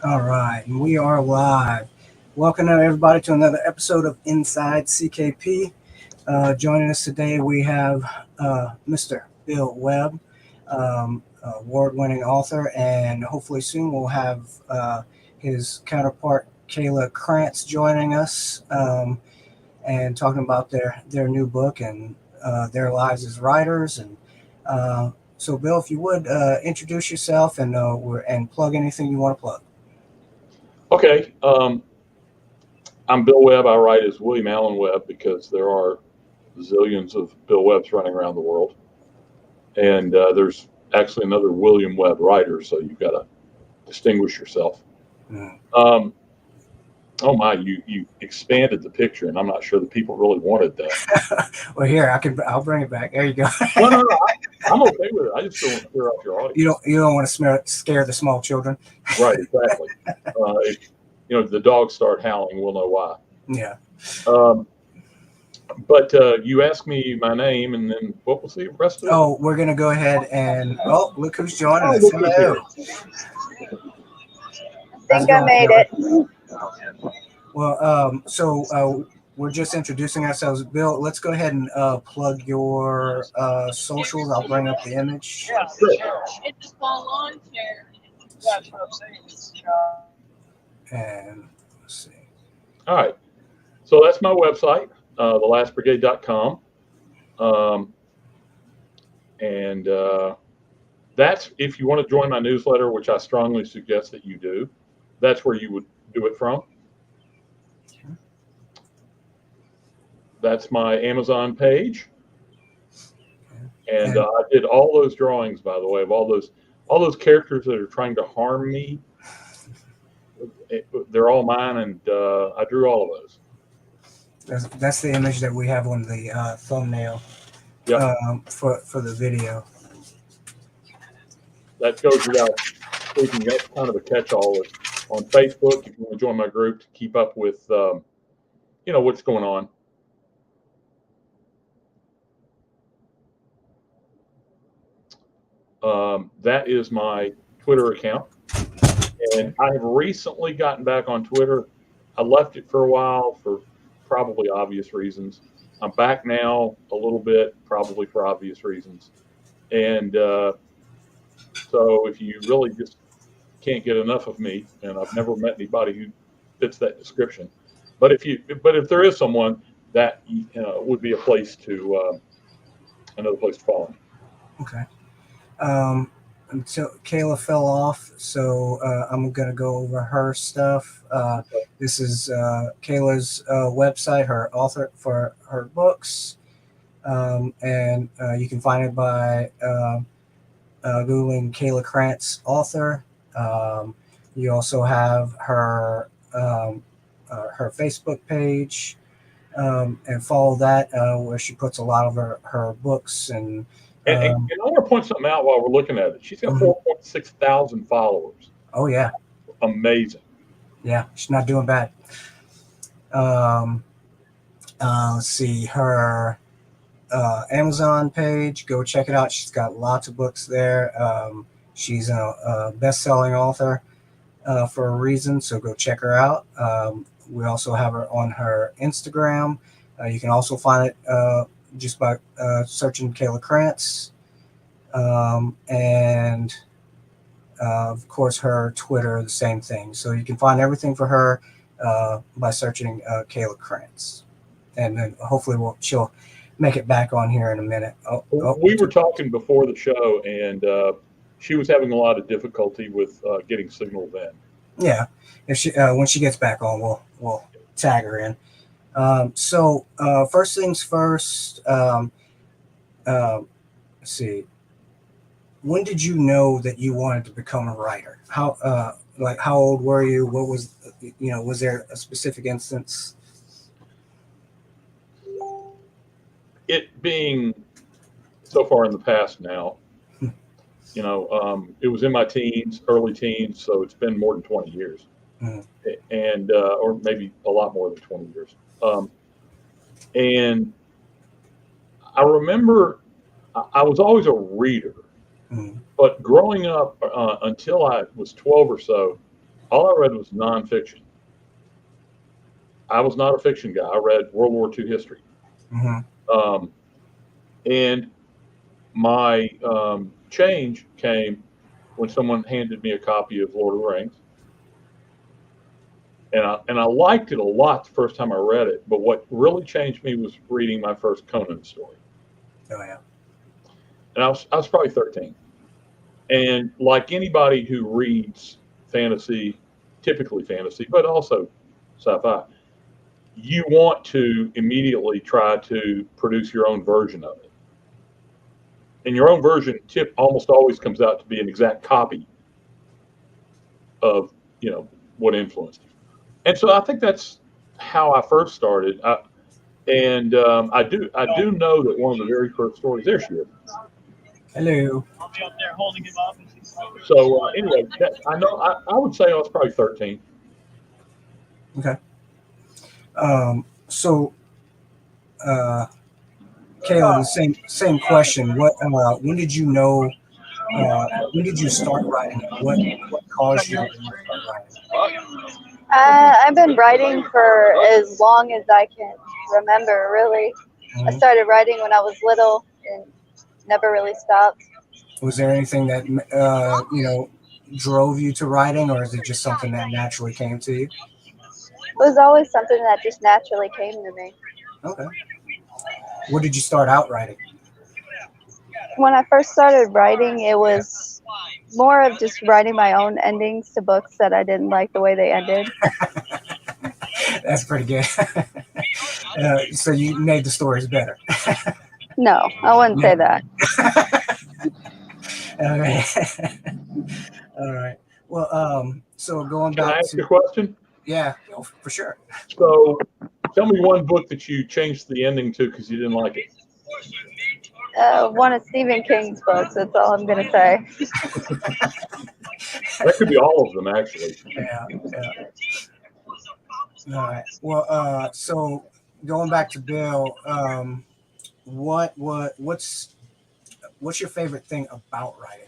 All right, and we are live. Welcome everybody to another episode of Inside CKP. Joining us today, we have Mr. Bill Webb, award-winning author, and hopefully soon we'll have his counterpart Kayla Krantz joining us and talking about their new book and their lives as writers. And so, Bill, if you would introduce yourself and plug anything you want to plug. Okay. I'm Bill Webb. I write as William Alan Webb because there are zillions of Bill Webbs running around the world. And there's actually another William Webb writer, so you've got to distinguish yourself. Mm. Oh my, you expanded the picture, and I'm not sure that people really wanted that. Well, here I'll bring it back. There you go. No, I'm okay with it. I just don't want to scare off your audience. You don't want to scare the small children. Right, exactly. If the dogs start howling, we'll know why. Yeah. But you asked me my name, and then what was the rest of it? Oh, we're gonna go ahead and look who's joining us. Hello. I think I made it. Well, so we're just introducing ourselves. Bill, let's go ahead and plug your socials. I'll bring up the image. Yeah, sure. It just fall on chair. That's what I'm saying. And let's see. All right. So that's my website, thelastbrigade.com. And that's if you want to join my newsletter, which I strongly suggest that you do. That's where you would do it from. That's my Amazon page. And I did all those drawings, by the way, of all those characters that are trying to harm me. They're all mine, and I drew all of those. That's the image that we have on the thumbnail. Yep. For the video. That goes without speaking. That's kind of a catch-all. On Facebook, if you want to join my group to keep up with, what's going on. That is my Twitter account. And I have recently gotten back on Twitter. I left it for a while for probably obvious reasons. I'm back now a little bit, probably for obvious reasons. And so if you really just can't get enough of me, and I've never met anybody who fits that description, but if there is someone, that would be another place to follow. Okay. Until Kayla fell off, so I'm gonna go over her stuff. This is Kayla's website, her author for her books, and you can find it by googling Kayla Krantz author. You also have her Facebook page, and follow that where she puts a lot of her books and. And I want to point something out while we're looking at it. She's got 4.6 thousand followers. Oh, yeah. Amazing. Yeah, she's not doing bad. Let's see, her Amazon page, go check it out. She's got lots of books there. She's a best-selling author for a reason, so go check her out. We also have her on her Instagram. You can also find it just by searching Kayla Krantz, and of course her Twitter, the same thing. So you can find everything for her by searching Kayla Krantz, and then hopefully she'll make it back on here in a minute. We were talking before the show, and she was having a lot of difficulty with getting signal then. Yeah, if she when she gets back on, we'll tag her in. So first things first, let's see. When did you know that you wanted to become a writer? How old were you? What was, was there a specific instance? It being so far in the past now, it was in my early teens, so it's been more than 20 years. And or maybe a lot more than 20 years. And I remember I was always a reader, but growing up until I was 12 or so, all I read was nonfiction. I was not a fiction guy. I read World War II history. Mm-hmm. And my change came when someone handed me a copy of Lord of the Rings. And I liked it a lot the first time I read it. But what really changed me was reading my first Conan story. Oh, yeah. And I was probably 13. And like anybody who reads fantasy, typically fantasy, but also sci-fi, you want to immediately try to produce your own version of it. And your own version almost always comes out to be an exact copy of, what influenced you. And so I think that's how I first started. I do know that one of the very first stories, there she is. Hello. I'll be up there holding him up. So anyway, I would say I was probably 13. Okay. So, Kayla, the same question. When did you know? When did you start writing? What caused you to start writing? I've been writing for as long as I can remember, really. I started writing when I was little and never really stopped. Was there anything that drove you to writing, or is it just something that naturally came to you? It was always something that just naturally came to me. Okay. What did you start out writing? When I first started writing, it was more of just writing my own endings to books that I didn't like the way they ended. That's pretty good. So you made the stories better. No, I wouldn't say that. Okay. All right. Well, so going Can I back ask to a question? yeah, for sure. So tell me one book that you changed the ending to because you didn't like it. One of Stephen King's books, that's all I'm going to say. That could be all of them, actually. Yeah. All right. Well, so going back to Bill, what's your favorite thing about writing?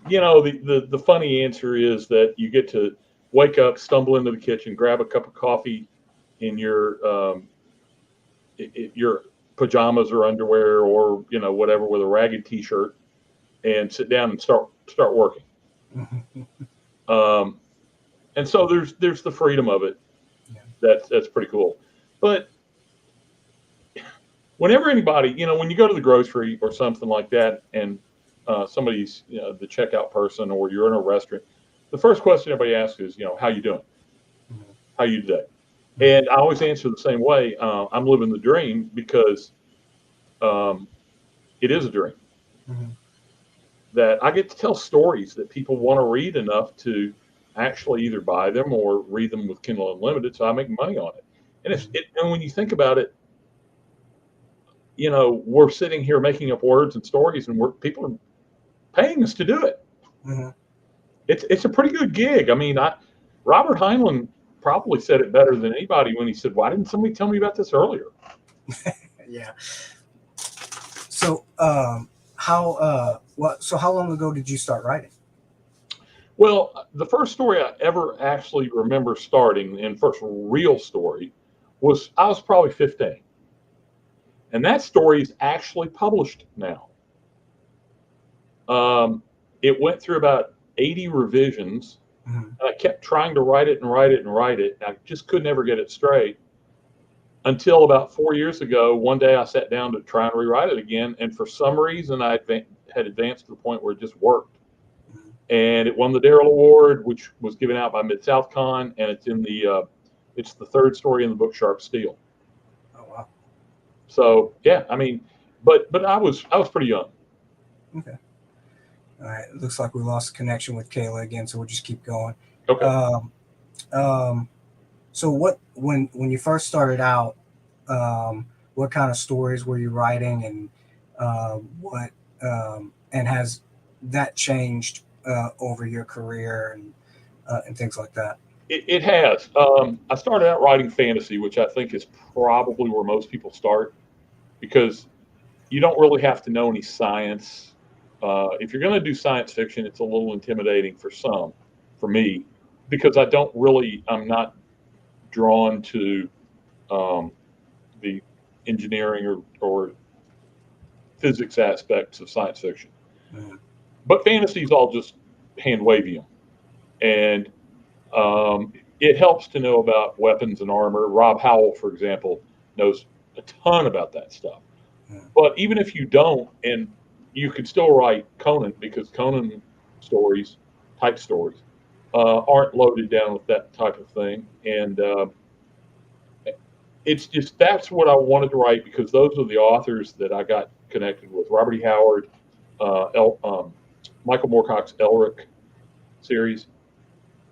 The funny answer is that you get to wake up, stumble into the kitchen, grab a cup of coffee in your pajamas or underwear or whatever with a ragged T-shirt, and sit down and start working. And so there's the freedom of it. Yeah. That's pretty cool. But whenever anybody, when you go to the grocery or something like that, and somebody's the checkout person, or you're in a restaurant, the first question everybody asks is, how you doing? How you today? And I always answer the same way. I'm living the dream because it is a dream. That I get to tell stories that people want to read enough to actually either buy them or read them with Kindle Unlimited, so I make money on it. And when you think about it, we're sitting here making up words and stories, and people are paying us to do it. It's a pretty good gig. I mean, Robert Heinlein probably said it better than anybody when he said, "Why didn't somebody tell me about this earlier?" Yeah. So, how long ago did you start writing? Well, the first story I ever actually remember starting, and first real story, I was probably 15. And that story is actually published now. It went through about 80 revisions. And I kept trying to write it and write it and write it. I just could never get it straight until about 4 years ago. One day I sat down to try and rewrite it again. And for some reason, I had advanced to the point where it just worked. And it won the Darrell Award, which was given out by Mid-South Con. And it's the third story in the book, Sharp Steel. Oh, wow. So, yeah, I mean, but I was pretty young. Okay. All right. It looks like we lost connection with Kayla again, so we'll just keep going. Okay. So when you first started out, what kind of stories were you writing, and and has that changed over your career and things like that? It has. I started out writing fantasy, which I think is probably where most people start, because you don't really have to know any science. If you're going to do science fiction, it's a little intimidating for some, for me, because I'm not drawn to the engineering or physics aspects of science fiction. Mhm. But fantasy's all just hand wavy, and it helps to know about weapons and armor. Rob Howell, for example, knows a ton about that stuff. Mhm. But even if you don't, and you could still write Conan, because Conan type stories, aren't loaded down with that type of thing. And it's just that's what I wanted to write, because those are the authors that I got connected with: Robert E. Howard, Michael Moorcock's Elric series,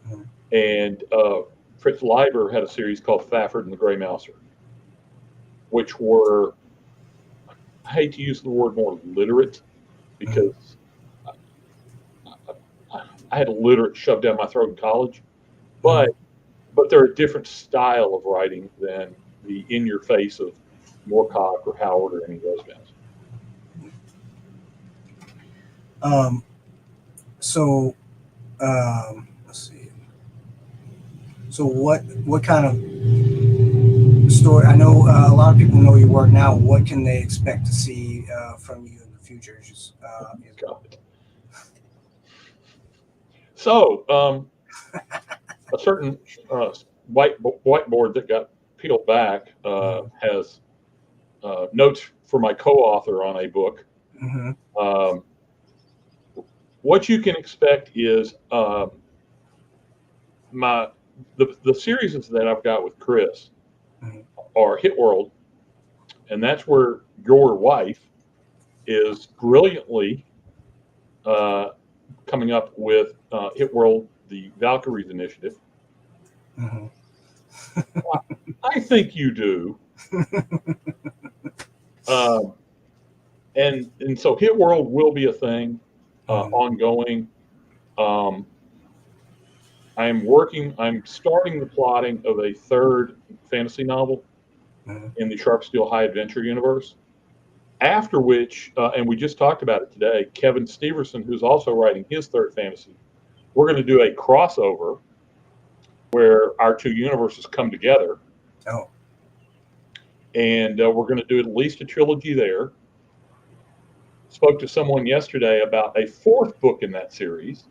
Mhm. and Fritz Leiber had a series called Fafford and the Grey Mouser, which were, I hate to use the word more literate, because I had literate shoved down my throat in college, but they're a different style of writing than the in your face of Moorcock or Howard or any of those guys. Um, so let's see. So what kind of story? I know a lot of people know your work now. What can they expect to see from you in the future? Just God. So a certain whiteboard that got peeled back has notes for my co-author on a book. mm-hmm. Um, what you can expect is the series that I've got with Chris Mhm. are Hit World, and that's where your wife is brilliantly coming up with Hit World, the Valkyries Initiative. Mm-hmm. I think you do. Um, and so Hit World will be a thing, Mm-hmm. ongoing. Um, I'm starting the plotting of a third fantasy novel Mm-hmm. in the Sharp Steel High Adventure universe. After which, and we just talked about it today, Kevin Steverson, who's also writing his third fantasy, we're going to do a crossover where our two universes come together, Oh. and we're going to do at least a trilogy there. Spoke to someone yesterday about a fourth book in that series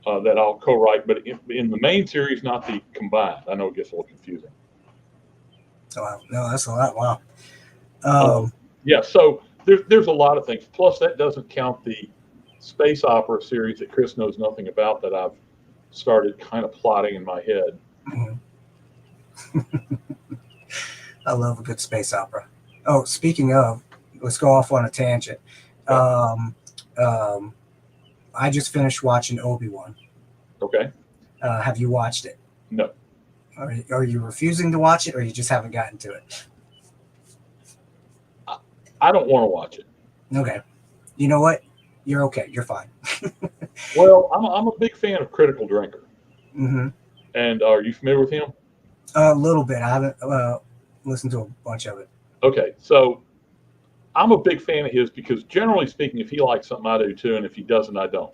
that I'll co-write, but in the main series, not the combined. I know it gets a little confusing. Wow. No, that's a lot. Wow. Yeah, so there's a lot of things. Plus, that doesn't count the space opera series that Chris knows nothing about, that I've started kind of plotting in my head. Mhm. I love a good space opera. Oh, speaking of, let's go off on a tangent. Okay. I just finished watching Obi-Wan. Okay. Have you watched it? No. Are you refusing to watch it, or you just haven't gotten to it? I don't want to watch it. Okay. You know what? You're okay. You're fine. Well, I'm a big fan of Critical Drinker. Mm-hmm. And are you familiar with him? A little bit. I haven't listened to a bunch of it. Okay, so I'm a big fan of his because, generally speaking, if he likes something, I do too, and if he doesn't, I don't.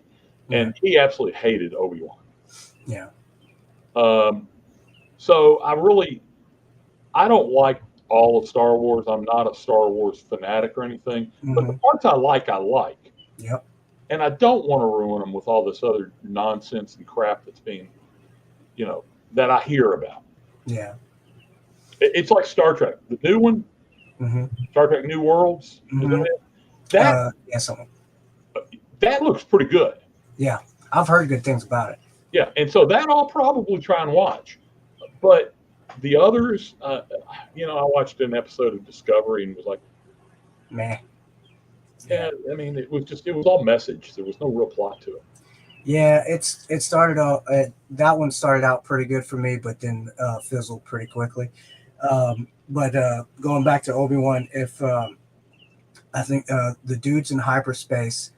And he absolutely hated Obi-Wan. Yeah. So I don't like all of Star Wars. I'm not a Star Wars fanatic or anything, but the parts I like. Yep. And I don't want to ruin them with all this other nonsense and crap that's being, that I hear about. Yeah. It's like Star Trek, the new one, Star Trek New Worlds. Is that it? Yeah, something. That looks pretty good. Yeah, I've heard good things about it. Yeah, and so that I'll probably try and watch. But the others, I watched an episode of Discovery and was like, meh. Yeah, I mean, it was all message. There was no real plot to it. Yeah, it started out. That one started out pretty good for me, but then fizzled pretty quickly. But going back to Obi-Wan, I think the Dudes in Hyperspace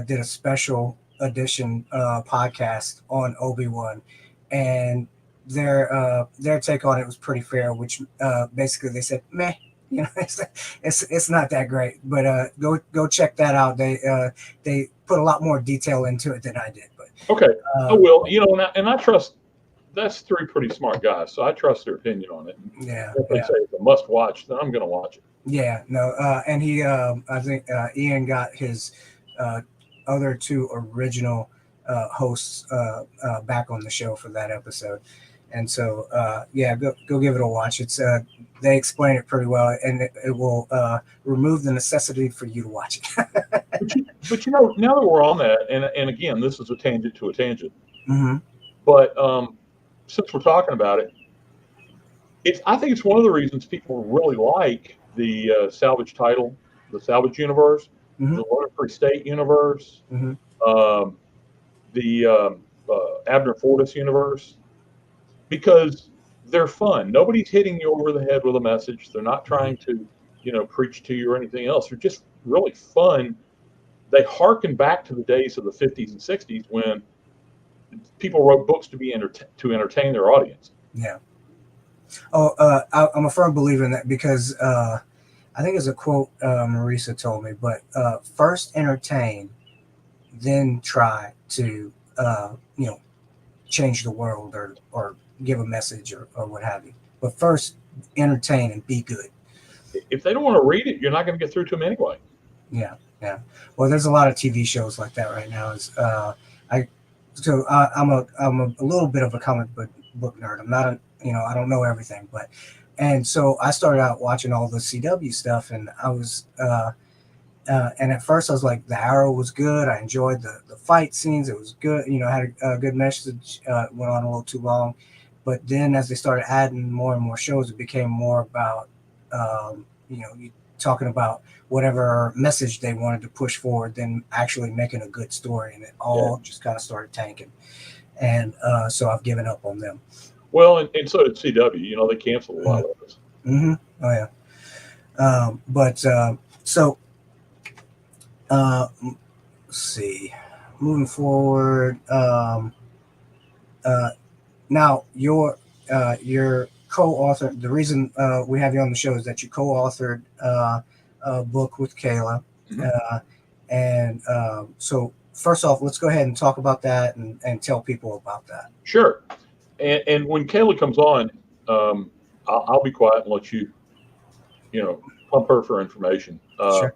did a special edition podcast on Obi-Wan, and their take on it was pretty fair. Which basically they said, meh. You know, it's not that great, but go check that out. They put a lot more detail into it than I did. But Okay, I will. You know, and I trust. That's three pretty smart guys, so I trust their opinion on it. yeah, If they say it's a must watch, then I'm going to watch it. yeah, no, and he, I think Ian got his other two original hosts back on the show for that episode, and so yeah, go give it a watch. It's they explain it pretty well, and it will remove the necessity for you to watch it. But you know, now that we're on that, and again, this is a tangent to a tangent, Mm-hmm. but since we're talking about it, I think it's one of the reasons people really like the salvage title, the salvage universe, Mm-hmm. the Water Free State universe, Mm-hmm. the Abner Fortis universe, because they're fun. Nobody's hitting you over the head with a message. They're not trying to, you know, preach to you or anything else. They're just really fun. They harken back to the days of the 50s and 60s when people wrote books to entertain their audience. Yeah. Oh, I'm a firm believer in that because I think it's a quote Marisa told me, but first entertain, then try to you know, change the world or give a message or what have you. But first entertain and be good. If they don't want to read it, you're not going to get through to them anyway. Yeah, yeah. Well, there's a lot of TV shows like that right now. I'm a little bit of a comic book nerd. I'm not I don't know everything, and so I started out watching all the CW stuff, and I was and at first I was like, the Arrow was good. I enjoyed the fight scenes. It was good. You know, had a good message. Went on a little too long, but then as they started adding more and more shows, it became more about talking about whatever message they wanted to push forward than actually making a good story, and it all just kind of started tanking. And so I've given up on them. Well, and so did CW. You know, they canceled a lot of this. Mm-hmm. Oh yeah. So let's see. Moving forward. Now your co-author. The reason we have you on the show is that you co-authored a book with Kayla, and so first off, let's go ahead and talk about that and tell people about that. Sure. And when Kayla comes on, I'll be quiet and let you, pump her for information. Sure.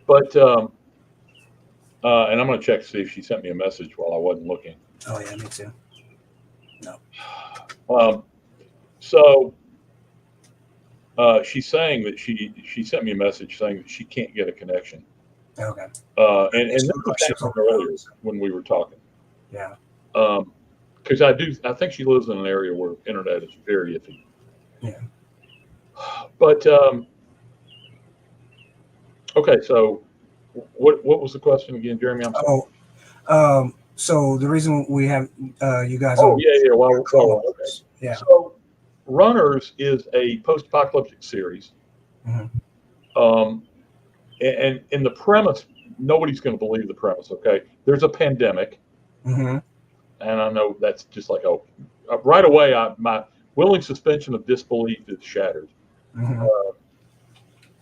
But and I'm going to check to see if she sent me a message while I wasn't looking. Oh yeah, me too. No. So she's saying that she sent me a message saying that she can't get a connection. Okay. And this was earlier when we were talking. Yeah. Because I think she lives in an area where internet is very iffy. Yeah. But okay, so what was the question again, Jeremy? I'm sorry. So the reason we have you guys. Oh yeah. Well, okay. Yeah. So Runners is a post-apocalyptic series. Mm-hmm. And in the premise, nobody's going to believe the premise. Okay, there's a pandemic. Mm-hmm. And I know that's just like, right away, my willing suspension of disbelief is shattered. Mm-hmm.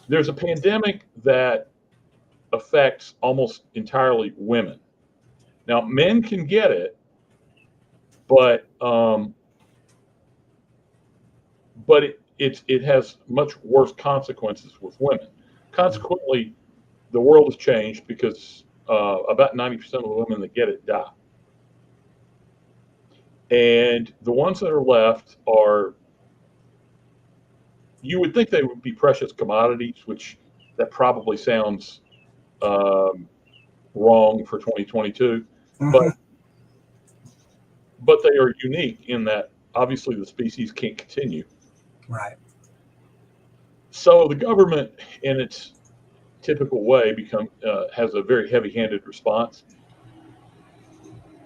There's a pandemic that affects almost entirely women. Now, men can get it, but it has much worse consequences with women. Consequently, the world has changed because about 90% of the women that get it die. And the ones that are left are, you would think they would be precious commodities, which that probably sounds wrong for 2022, Mm-hmm. but they are unique in that obviously the species can't continue. Right. So the government, in its typical way, has a very heavy-handed response,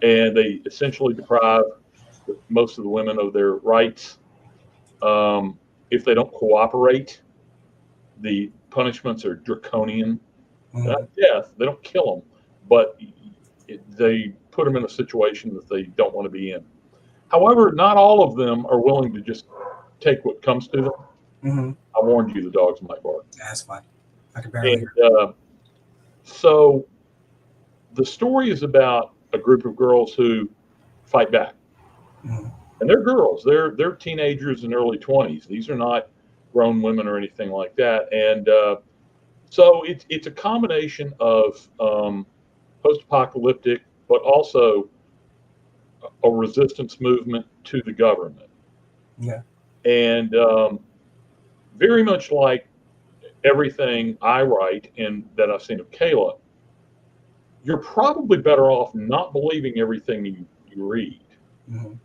and they essentially deprive most of the women of their rights. If they don't cooperate, the punishments are draconian. Mm-hmm. Not death, they don't kill them, but they put them in a situation that they don't want to be in. However, not all of them are willing to just take what comes to them. Mm-hmm. I I warned you the dogs might bark. That's fine. I can barely And hear. so the story is about a group of girls who fight back. Mhm. And they're girls. They're teenagers in early 20s. These are not grown women or anything like that. And so it's a combination of post-apocalyptic, but also a resistance movement to the government. Yeah. And very much like everything I write and that I've seen of Kayla, you're probably better off not believing everything you read, Mhm.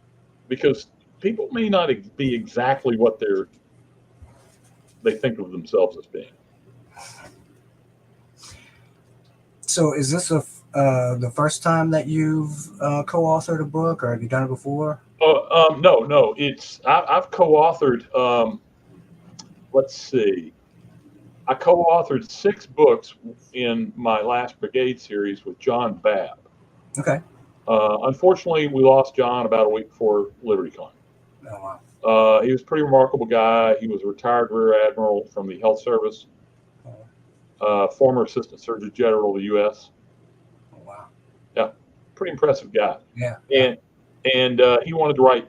because people may not be exactly what they think of themselves as being. So is this the first time that you've co-authored a book, or have you done it before? No. I've co-authored. Let's see. I co-authored 6 books in my last Brigade series with John Babb. Okay. Unfortunately, we lost John about a week before LibertyCon. Oh wow. He was a pretty remarkable guy. He was a retired Rear Admiral from the Health Service, former Assistant Surgeon General of the U.S. Oh wow. Yeah, pretty impressive guy. Yeah. And he wanted to write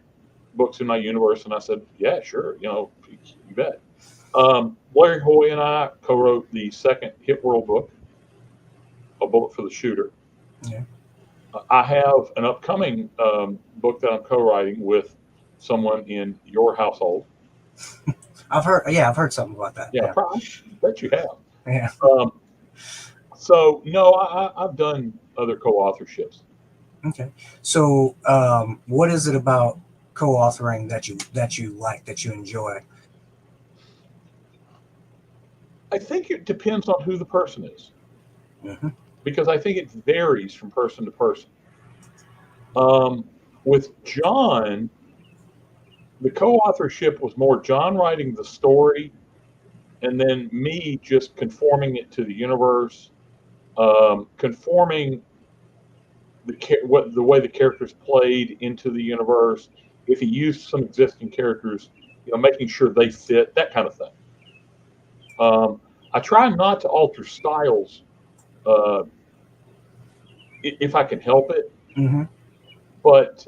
books in my universe, and I said, yeah, sure, you bet. Larry Hoy and I co-wrote the second Hit World book, A Bullet for the Shooter. Yeah. I have an upcoming book that I'm co-writing with someone in your household. I've heard something about that. Yeah, I bet you have. Yeah. So no, I've done other co-authorships. Okay. So what is it about co-authoring that you like, that you enjoy? I think it depends on who the person is, Mm-hmm. because I think it varies from person to person. With John, the co-authorship was more John writing the story, and then me just conforming it to the universe, conforming the way the characters played into the universe. If he used some existing characters, making sure they fit, that kind of thing. I try not to alter styles if I can help it. Mm-hmm. But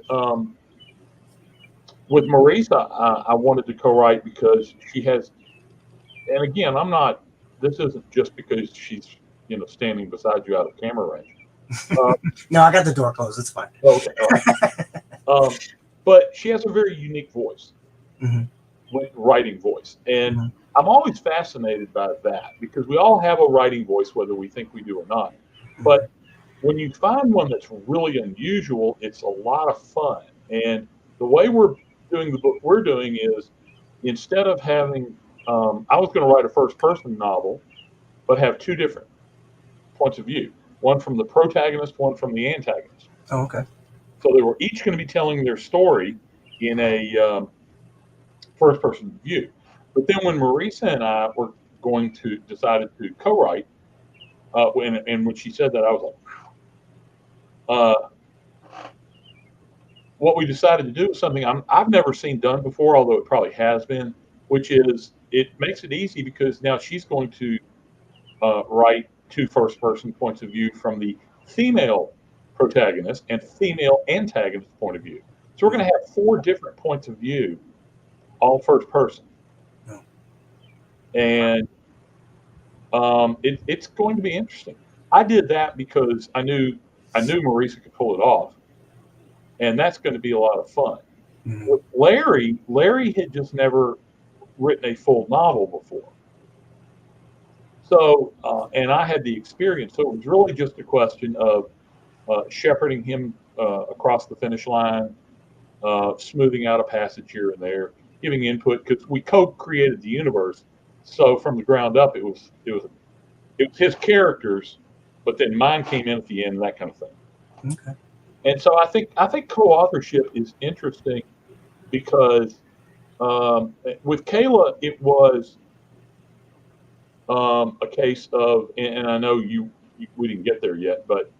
with Marisa, I wanted to co-write because she has, and again, this isn't just because she's, standing beside you out of camera range. No, I got the door closed. It's fine. Okay. All right. But she has a very unique voice, Mm-hmm. writing voice. And Mm-hmm. I'm always fascinated by that, because we all have a writing voice, whether we think we do or not. But when you find one that's really unusual, it's a lot of fun. And the way we're doing the book we're doing is, instead of having, I was going to write a first-person novel, but have 2 different points of view, one from the protagonist, one from the antagonist. Oh, okay. So they were each going to be telling their story in a first-person view. But then when Marisa and I were decided to co-write, and when she said that, I was like, what we decided to do is something I've never seen done before, although it probably has been, which is, it makes it easy because now she's going to write 2 first-person points of view from the female protagonist and female antagonist point of view. So we're going to have 4 different points of view, all first person. Oh. And it's going to be interesting. I did that because I knew Marisa could pull it off, and that's going to be a lot of fun. Mm-hmm. With Larry had just never written a full novel before. So, and I had the experience, so it was really just a question of shepherding him across the finish line, smoothing out a passage here and there, giving input, because we co-created the universe. So from the ground up, it was his characters, but then mine came in at the end, that kind of thing. Okay. And so I think co-authorship is interesting because with Kayla, it was a case of, and I know we didn't get there yet, but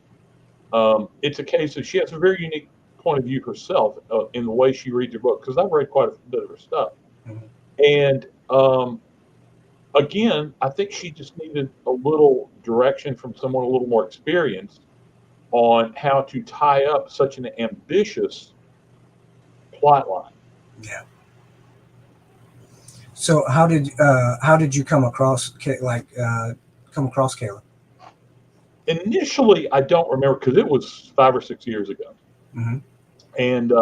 it's a case of, she has a very unique point of view herself in the way she reads her book, because I've read quite a bit of her stuff. Mm-hmm. And again, I think she just needed a little direction from someone a little more experienced on how to tie up such an ambitious plot line. Yeah. So how did you come across Kayla? Initially, I don't remember because it was 5 or 6 years ago, Mm-hmm. and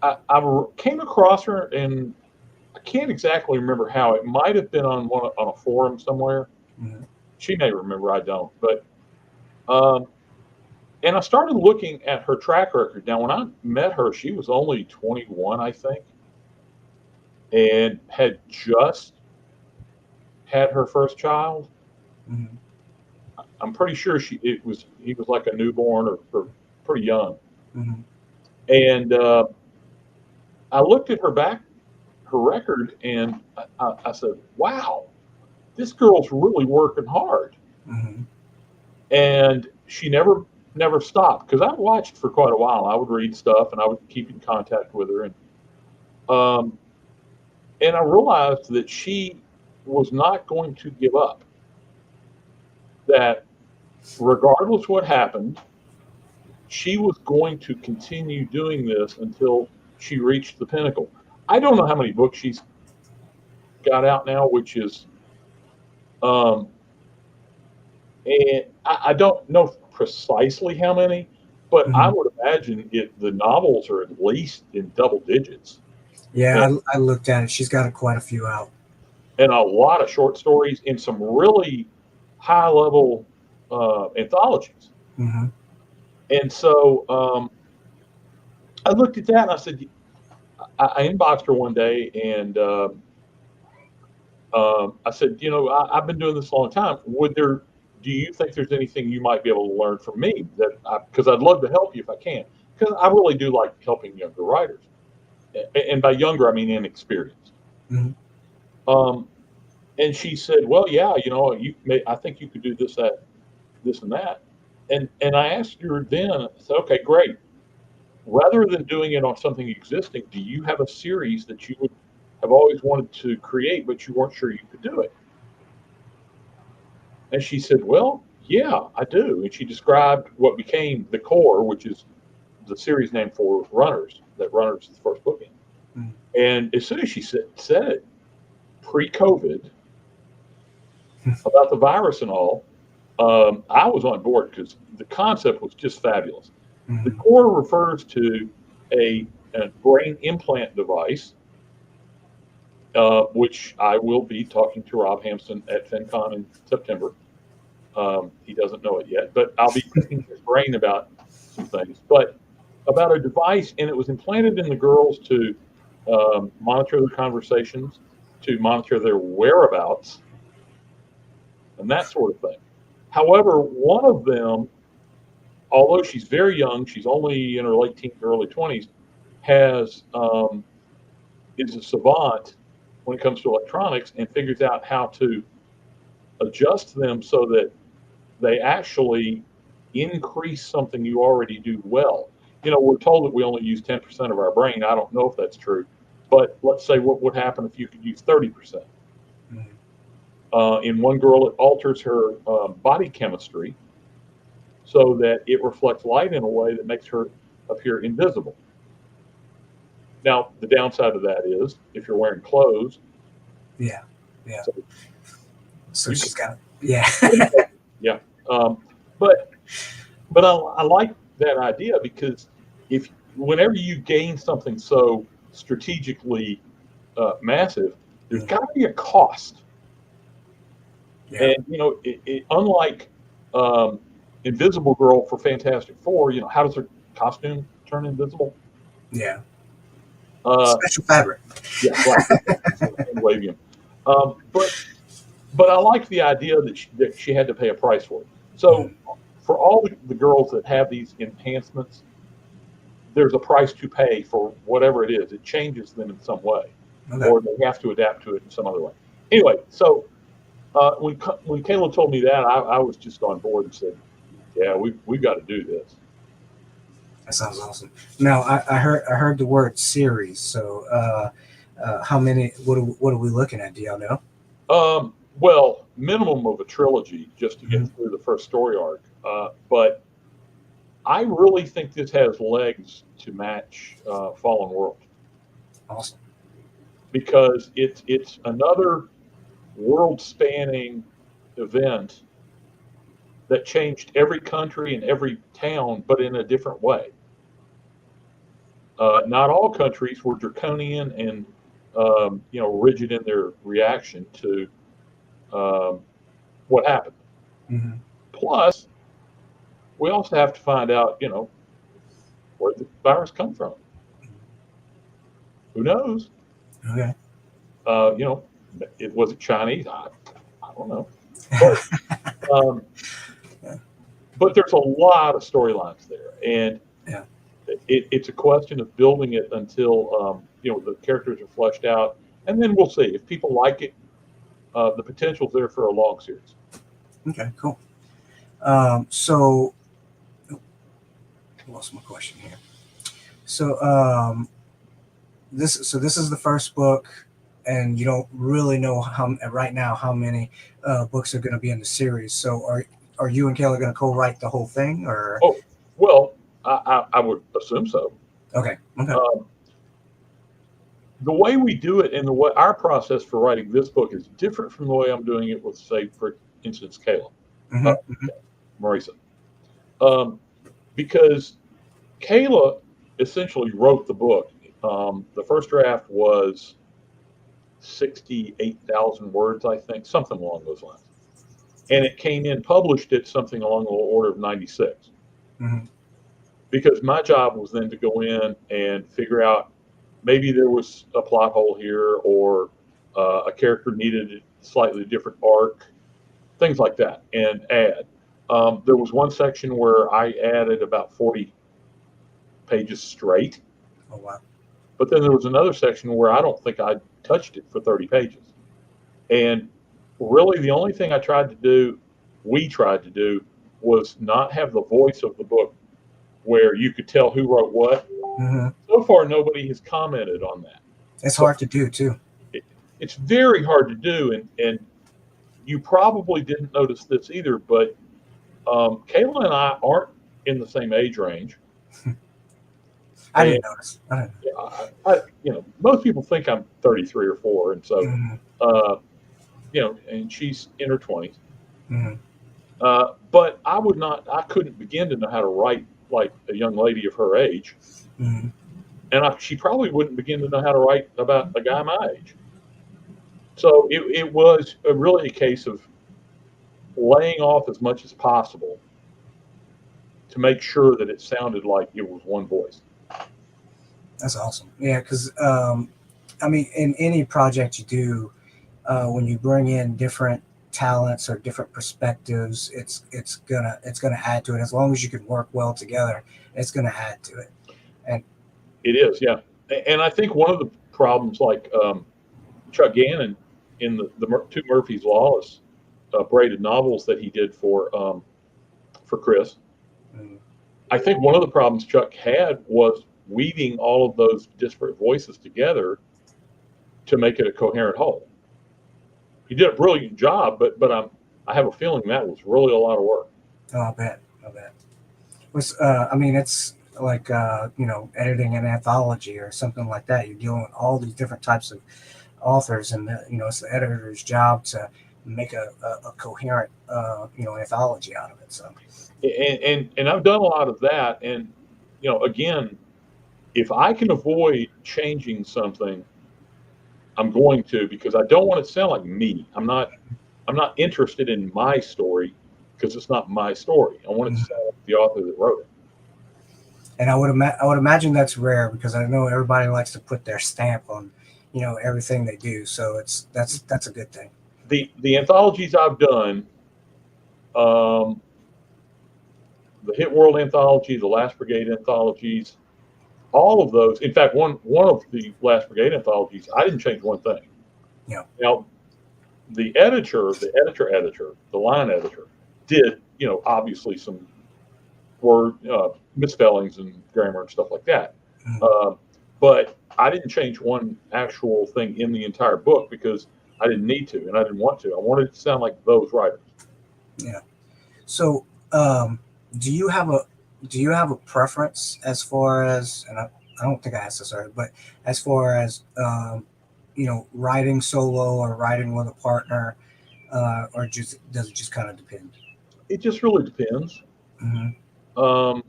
I came across her, and I can't exactly remember how. It might have been on a forum somewhere. Mm-hmm. She may remember, I don't. But and I started looking at her track record. Now, when I met her, she was only 21, I think, and had just had her first child. Mm-hmm. I'm pretty sure he was like a newborn or pretty young. Mm-hmm. And I looked at her record, and I said, "Wow, this girl's really working hard." Mm-hmm. And she never stopped, because I watched for quite a while. I would read stuff, and I would keep in contact with her, and I realized that she was not going to give up. That regardless what happened, she was going to continue doing this until she reached the pinnacle. I don't know how many books she's got out now, which is, um, and I don't know precisely how many, but I Mm-hmm. would imagine the novels are at least in double digits, Yeah, and, I looked at it. She's got quite a few out. and a lot of short stories and some really high level anthologies. Mm-hmm. And so I looked at that, and I said, I inboxed her one day, and I said, I've been doing this a long time. Do you think there's anything you might be able to learn from me because I'd love to help you if I can, because I really do like helping younger writers. And by younger, I mean inexperienced. Mm-hmm. Um, and she said, well, yeah, I think you could do this, that, this and that. And I asked her then, I said, okay, great. Rather than doing it on something existing, do you have a series that you would have always wanted to create, but you weren't sure you could do it? And she said, well, yeah, I do. And she described what became the core, which is the series name for Runners, that Runners is the first book in. Mm-hmm. And as soon as she said it, pre-COVID, about the virus and all, I was on board because the concept was just fabulous. Mm-hmm. The core refers to a brain implant device, which I will be talking to Rob Hampson at FinCon in September. He doesn't know it yet, but I'll be picking his brain about some things. But about a device, and it was implanted in the girls to monitor their conversations, to monitor their whereabouts, and that sort of thing. However, one of them, although she's very young, she's only in her late teens, early 20s, is a savant when it comes to electronics, and figures out how to adjust them so that they actually increase something you already do well. We're told that we only use 10% of our brain. I don't know if that's true, but let's say what would happen if you could use 30%. In one girl, it alters her body chemistry so that it reflects light in a way that makes her appear invisible. Now, the downside of that is if you're wearing clothes. Yeah. Yeah. So she's got, yeah. Yeah. But I like that idea, because whenever you gain something so strategically massive, there's got to be a cost. Yeah. And unlike Invisible Girl for Fantastic Four, how does her costume turn invisible? Yeah. Special fabric. Yeah, right. But I like the idea that she had to pay a price for it. So for all the girls that have these enhancements, there's a price to pay for whatever it is. It changes them in some way, or they have to adapt to it in some other way. Anyway, so when Kayla told me that, I was just on board and said, yeah, we've got to do this. That sounds awesome. Now I heard the word series. So How many? What are we looking at? Do y'all know? Well, minimum of a trilogy just to get through the first story arc. But I really think this has legs to match Fallen World. Awesome. Because it's another world-spanning event that changed every country and every town, but in a different way. Not all countries were draconian and rigid in their reaction to what happened. Mm-hmm. Plus, we also have to find out, where the virus come from. Who knows? Okay. Was it Chinese? I don't know. But there's a lot of storylines there, and yeah. It's a question of building it until the characters are fleshed out, and then we'll see if people like it. The potential's there for a long series. Okay, cool. So, I lost my question here. So, this is the first book, and you don't really know right now how many books are going to be in the series. So, are you and Kayla going to co-write the whole thing, or? Oh, well, I would assume so. Okay. The way we do it and the way our process for writing this book is different from the way I'm doing it with, say, for instance, Kayla, Marisa. Because Kayla essentially wrote the book. The first draft was 68,000 words, I think, something along those lines. And it came in, published it something along the order of 96. Mm-hmm. Because my job was then to go in and figure out maybe there was a plot hole here, or a character needed a slightly different arc, things like that, and add. There was one section where I added about 40 pages straight. Oh, wow. But then there was another section where I don't think I touched it for 30 pages. And really the only thing we tried to do, was not have the voice of the book where you could tell who wrote what. Mm-hmm. So far, nobody has commented on that. It's hard to do, too. It's very hard to do, and you probably didn't notice this either, but Kayla and I aren't in the same age range. I didn't notice. Most people think I'm 33 or 4, and so, and she's in her 20s. Mm-hmm. But I couldn't begin to know how to write like a young lady of her age. Mm-hmm. And she probably wouldn't begin to know how to write about a guy my age. So it was really a case of laying off as much as possible to make sure that it sounded like it was one voice. That's awesome. Yeah, because in any project you do, when you bring in different talents or different perspectives, it's gonna add to it. As long as you can work well together, it's gonna add to it. And it is, yeah. And I think one of the problems, like Chuck Gannon in the two Murphy's Lawless braided novels that he did for Chris, I think one of the problems Chuck had was weaving all of those disparate voices together to make it a coherent whole. He did a brilliant job, but I have a feeling that was really a lot of work. Oh, I bet. It's like editing an anthology or something like that. You're dealing with all these different types of authors, and it's the editor's job to make a coherent anthology out of it. So, and I've done a lot of that, and again, if I can avoid changing something, I'm going to, because I don't want it to sound like me. I'm not interested in my story because it's not my story. I want it to sound like the author that wrote it. And I would imagine that's rare, because I know everybody likes to put their stamp on everything they do. So that's a good thing. The anthologies I've done, the Hit World anthology, the Last Brigade anthologies, all of those. In fact, one of the Last Brigade anthologies, I didn't change one thing. Yeah. Now, the editor, the line editor, did obviously some word misspellings and grammar and stuff like that. Mm-hmm. but I didn't change one actual thing in the entire book because I didn't need to and I didn't want to. I wanted it to sound like those writers. Yeah. So, do you have a preference as far as, and I don't think I asked this already, but as far as writing solo or writing with a partner, or just does it just kind of depend? It just really depends. Mm-hmm.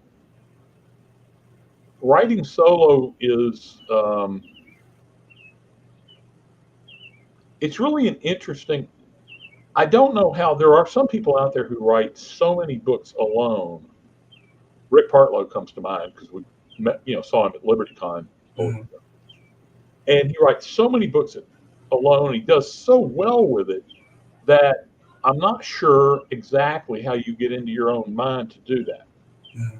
Writing solo is it's really an interesting. I don't know how there are some people out there who write so many books alone. Rick Partlow comes to mind because we met, saw him at LibertyCon, Mm-hmm. and he writes so many books alone. He does so well with it that I'm not sure exactly how you get into your own mind to do that. Mm-hmm.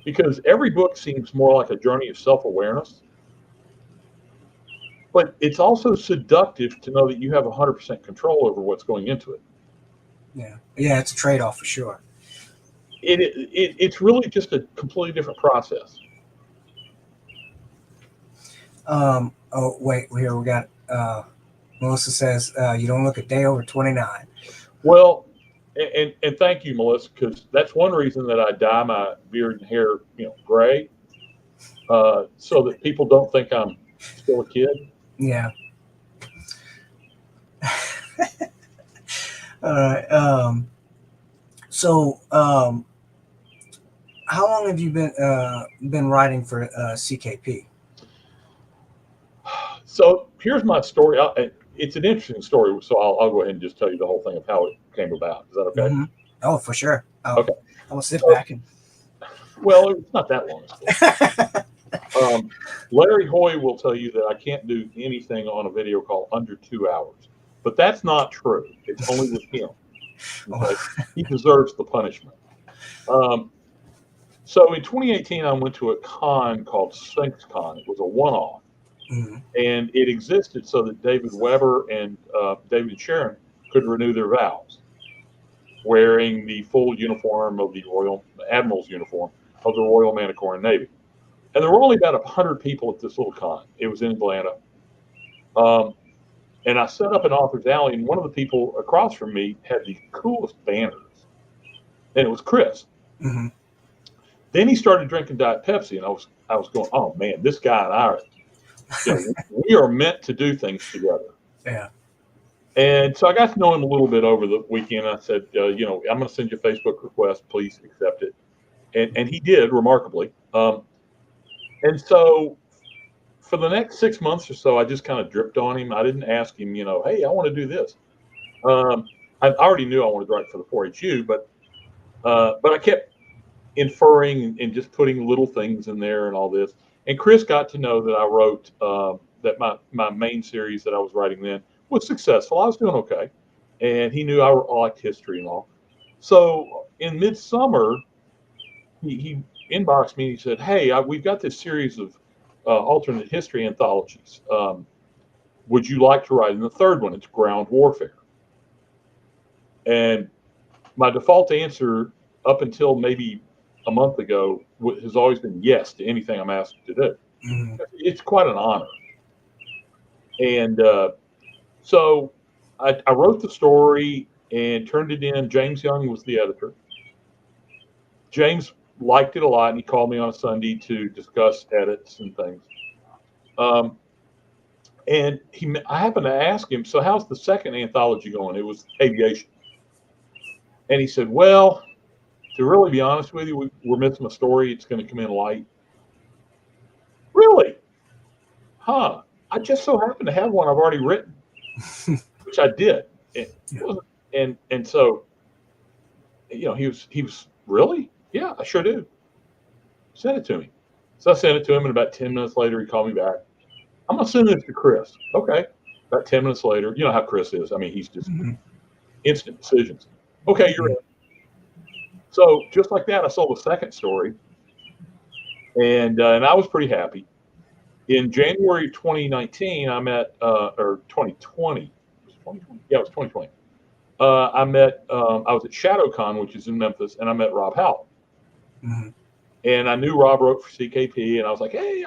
Because every book seems more like a journey of self-awareness. But it's also seductive to know that you have 100% control over what's going into it. Yeah, it's a trade-off for sure. It's really just a completely different process. Oh, wait, here we got Melissa says you don't look a day over 29. Well, and thank you, Melissa, because that's one reason that I dye my beard and hair, gray, so that people don't think I'm still a kid. Yeah. All right. So, how long have you been writing for CKP? So here's my story. It's an interesting story, so I'll go ahead and just tell you the whole thing of how it came about. Is that okay? Mm-hmm. Oh, for sure. Okay. I'm gonna sit back and. Well, it's not that long. Larry Hoy will tell you that I can't do anything on a video call under 2 hours, but that's not true. It's only with him. Okay? He deserves the punishment. So in 2018, I went to a con called SphinxCon. It was a one-off. Mm-hmm. And it existed so that David Weber and David and Sharon could renew their vows, wearing the full uniform of the Admiral's uniform of the Royal Manicoran Navy. And there were only about 100 people at this little con. It was in Atlanta. And I set up an author's alley, and one of the people across from me had the coolest banners. And it was Chris. Mm-hmm. Then he started drinking Diet Pepsi, and I was going, oh man, this guy and I are, we are meant to do things together. Yeah. And so I got to know him a little bit over the weekend. I said, I'm going to send you a Facebook request. Please accept it. And he did, remarkably. And so for the next 6 months or so, I just kind of dripped on him. I didn't ask him, hey, I want to do this. I already knew I wanted to write for the 4-HU, but I kept inferring and just putting little things in there and all this. And Chris got to know that I wrote that my main series that I was writing then was successful. I was doing okay. And he knew I liked history and all. So in midsummer, he inboxed me and he said, hey, we've got this series of alternate history anthologies. Would you like to write in the third one? It's ground warfare. And my default answer up until maybe a month ago has always been yes to anything I'm asked to do. Mm-hmm. It's quite an honor. And so I wrote the story and turned it in. James Young was the editor. James liked it a lot, and he called me on a Sunday to discuss edits and things. And I happened to ask him, so how's the second anthology going? It was aviation. And he said, well, to really be honest with you, we're missing a story. It's going to come in light. Really? Huh. I just so happen to have one I've already written, which I did. And so, he was really? Yeah, I sure do. Send it to me. So I sent it to him, and about 10 minutes later, he called me back. I'm going to send this to Chris. Okay. About 10 minutes later, you know how Chris is. I mean, he's just instant decisions. Okay, you're in. So just like that, I sold the second story, and I was pretty happy. In January 2019, I met, or 2020, was it 2020? Yeah, it was 2020. I was at ShadowCon, which is in Memphis, and I met Rob Howell. Mm-hmm. And I knew Rob wrote for CKP, and I was like, hey,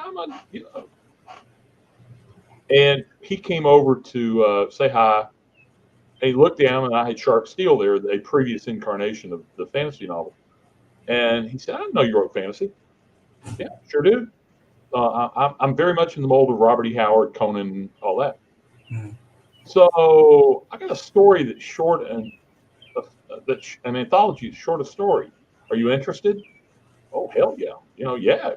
And he came over to say hi. And he looked down, and I had Shark Steel there, a previous incarnation of the fantasy novel. And he said, "I didn't know you wrote fantasy." "Yeah, sure do. I'm very much in the mold of Robert E. Howard, Conan, all that." Mm. So I got a story that's short and an anthology, short a story. Are you interested? Oh, hell yeah. Yeah.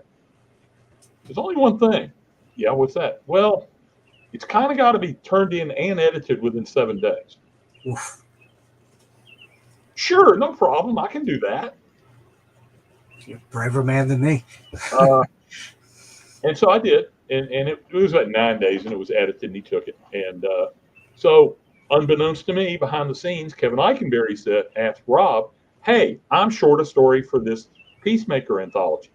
There's only one thing. Yeah, what's that? Well, it's kind of got to be turned in and edited within 7 days. Oof. Sure, no problem. I can do that. You're a braver man than me. And so I did. And it was about 9 days, and it was edited, and he took it. And so, unbeknownst to me, behind the scenes, Kevin Eikenberry asked Rob, "Hey, I'm short a story for this Peacemaker anthology.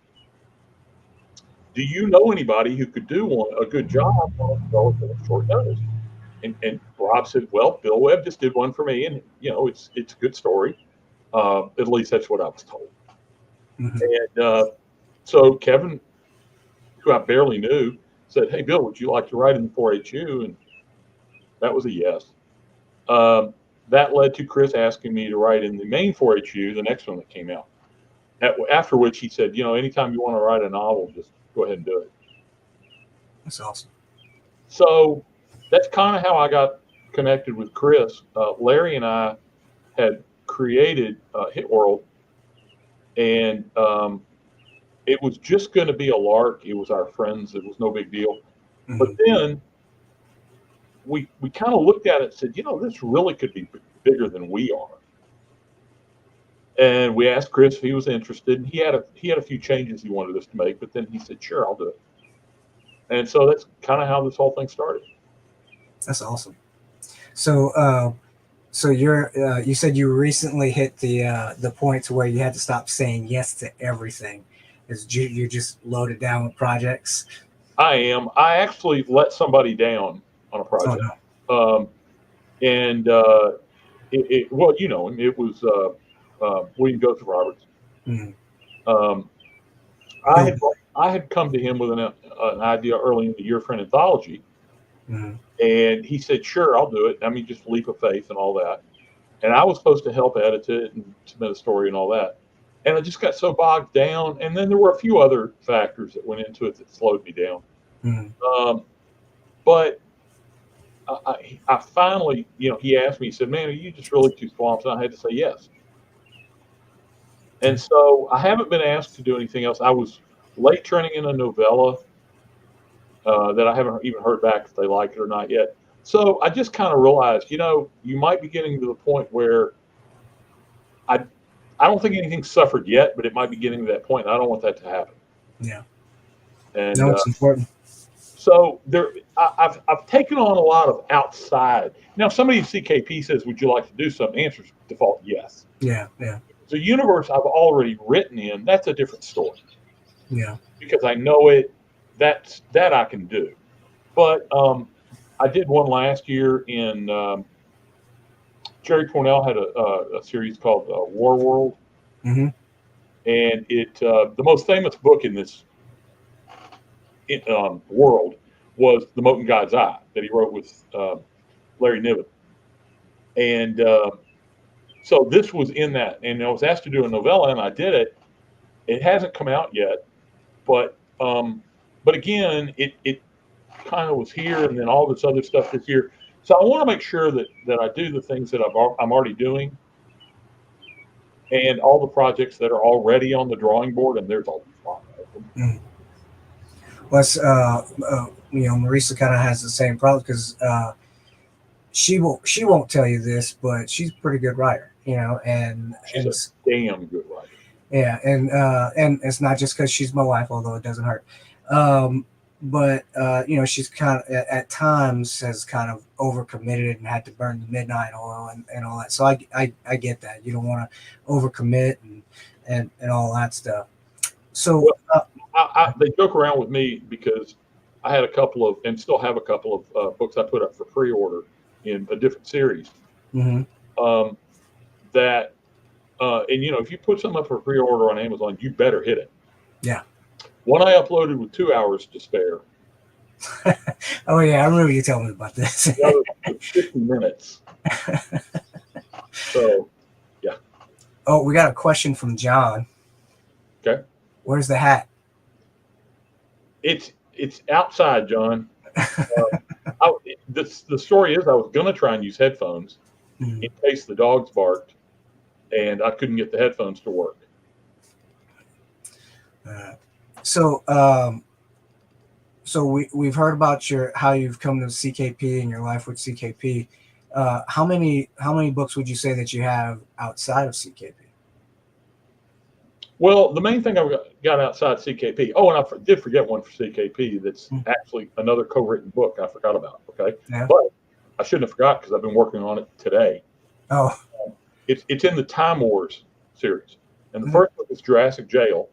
Do you know anybody who could do a good job on relatively short notice?" And Rob said, "Well, Bill Webb just did one for me, and it's a good story. At least that's what I was told." Mm-hmm. And so Kevin, who I barely knew, said, "Hey, Bill, would you like to write in the 4HU?" And that was a yes. That led to Chris asking me to write in the main 4HU, the next one that came out. After which he said, "Anytime you want to write a novel, just go ahead and do it." That's awesome. So that's kind of how I got connected with Chris. Larry and I had created Hit World, and it was just going to be a lark. It was our friends. It was no big deal. Mm-hmm. But then we kind of looked at it and said, this really could be bigger than we are. And we asked Chris if he was interested, and he had a few changes he wanted us to make, but then he said, "Sure, I'll do it." And so that's kind of how this whole thing started. That's awesome. So, you said you recently hit the point to where you had to stop saying yes to everything. You're just loaded down with projects? I am. I actually let somebody down on a project. Oh, no. And it was William Joseph Roberts. Mm-hmm. I had come to him with an idea early in the year for an anthology. Mm-hmm. And he said, "Sure, I'll do it." I mean, just leap of faith and all that. And I was supposed to help edit it and submit a story and all that. And I just got so bogged down. And then there were a few other factors that went into it that slowed me down. Mm-hmm. But I finally, he asked me, he said, "Man, are you just really too swamped?" And I had to say yes. And so I haven't been asked to do anything else. I was late turning in a novella that I haven't even heard back if they like it or not yet. So I just kind of realized, you might be getting to the point where I don't think anything's suffered yet, but it might be getting to that point. And I don't want that to happen. Yeah. And no, it's important. So I've taken on a lot of outside. Now, somebody at CKP says, "Would you like to do something?" Answers default yes. Yeah. The universe I've already written in, that's a different story. Yeah. Because I know it. That I can do. But I did one last year in Jerry Cornell had a series called War World. Mm-hmm. And the most famous book in this world was The Moten God's Eye that he wrote with Larry Niven. And so this was in that. And I was asked to do a novella, and I did it. It hasn't come out yet. But again, it kind of was here, and then all this other stuff is here. So I want to make sure that I do the things that I'm already doing, and all the projects that are already on the drawing board, and there's a lot of them. Mm. Well, Marisa kind of has the same problem because she won't tell you this, but she's a pretty good writer, and she's a damn good writer. Yeah, and it's not just because she's my wife, although it doesn't hurt. But she's kind of at times has kind of overcommitted and had to burn the midnight oil and all that. So I get that. You don't want to overcommit and all that stuff. So they joke around with me because I had a couple of, and still have a couple of books I put up for pre-order in a different series. Mm-hmm. And if you put something up for pre-order on Amazon, you better hit it. Yeah. One I uploaded with 2 hours to spare Oh yeah, I remember you telling me about this. The other was 50 minutes. So, Oh, we got a question from John. okay. Where's the hat? It's outside, John. The story is I was going to try and use headphones Hmm. in case the dogs barked, and I couldn't get the headphones to work. So, we've heard about how you've come to CKP and your life with CKP. How many books would you say that you have outside of CKP? Well, the main thing I got outside CKP. Oh, and I did forget one for CKP. That's actually another co-written book I forgot about. Okay, Yeah. but I shouldn't have forgot because I've been working on it today. Oh, It's in the Time Wars series, and the first book is Jurassic Jail,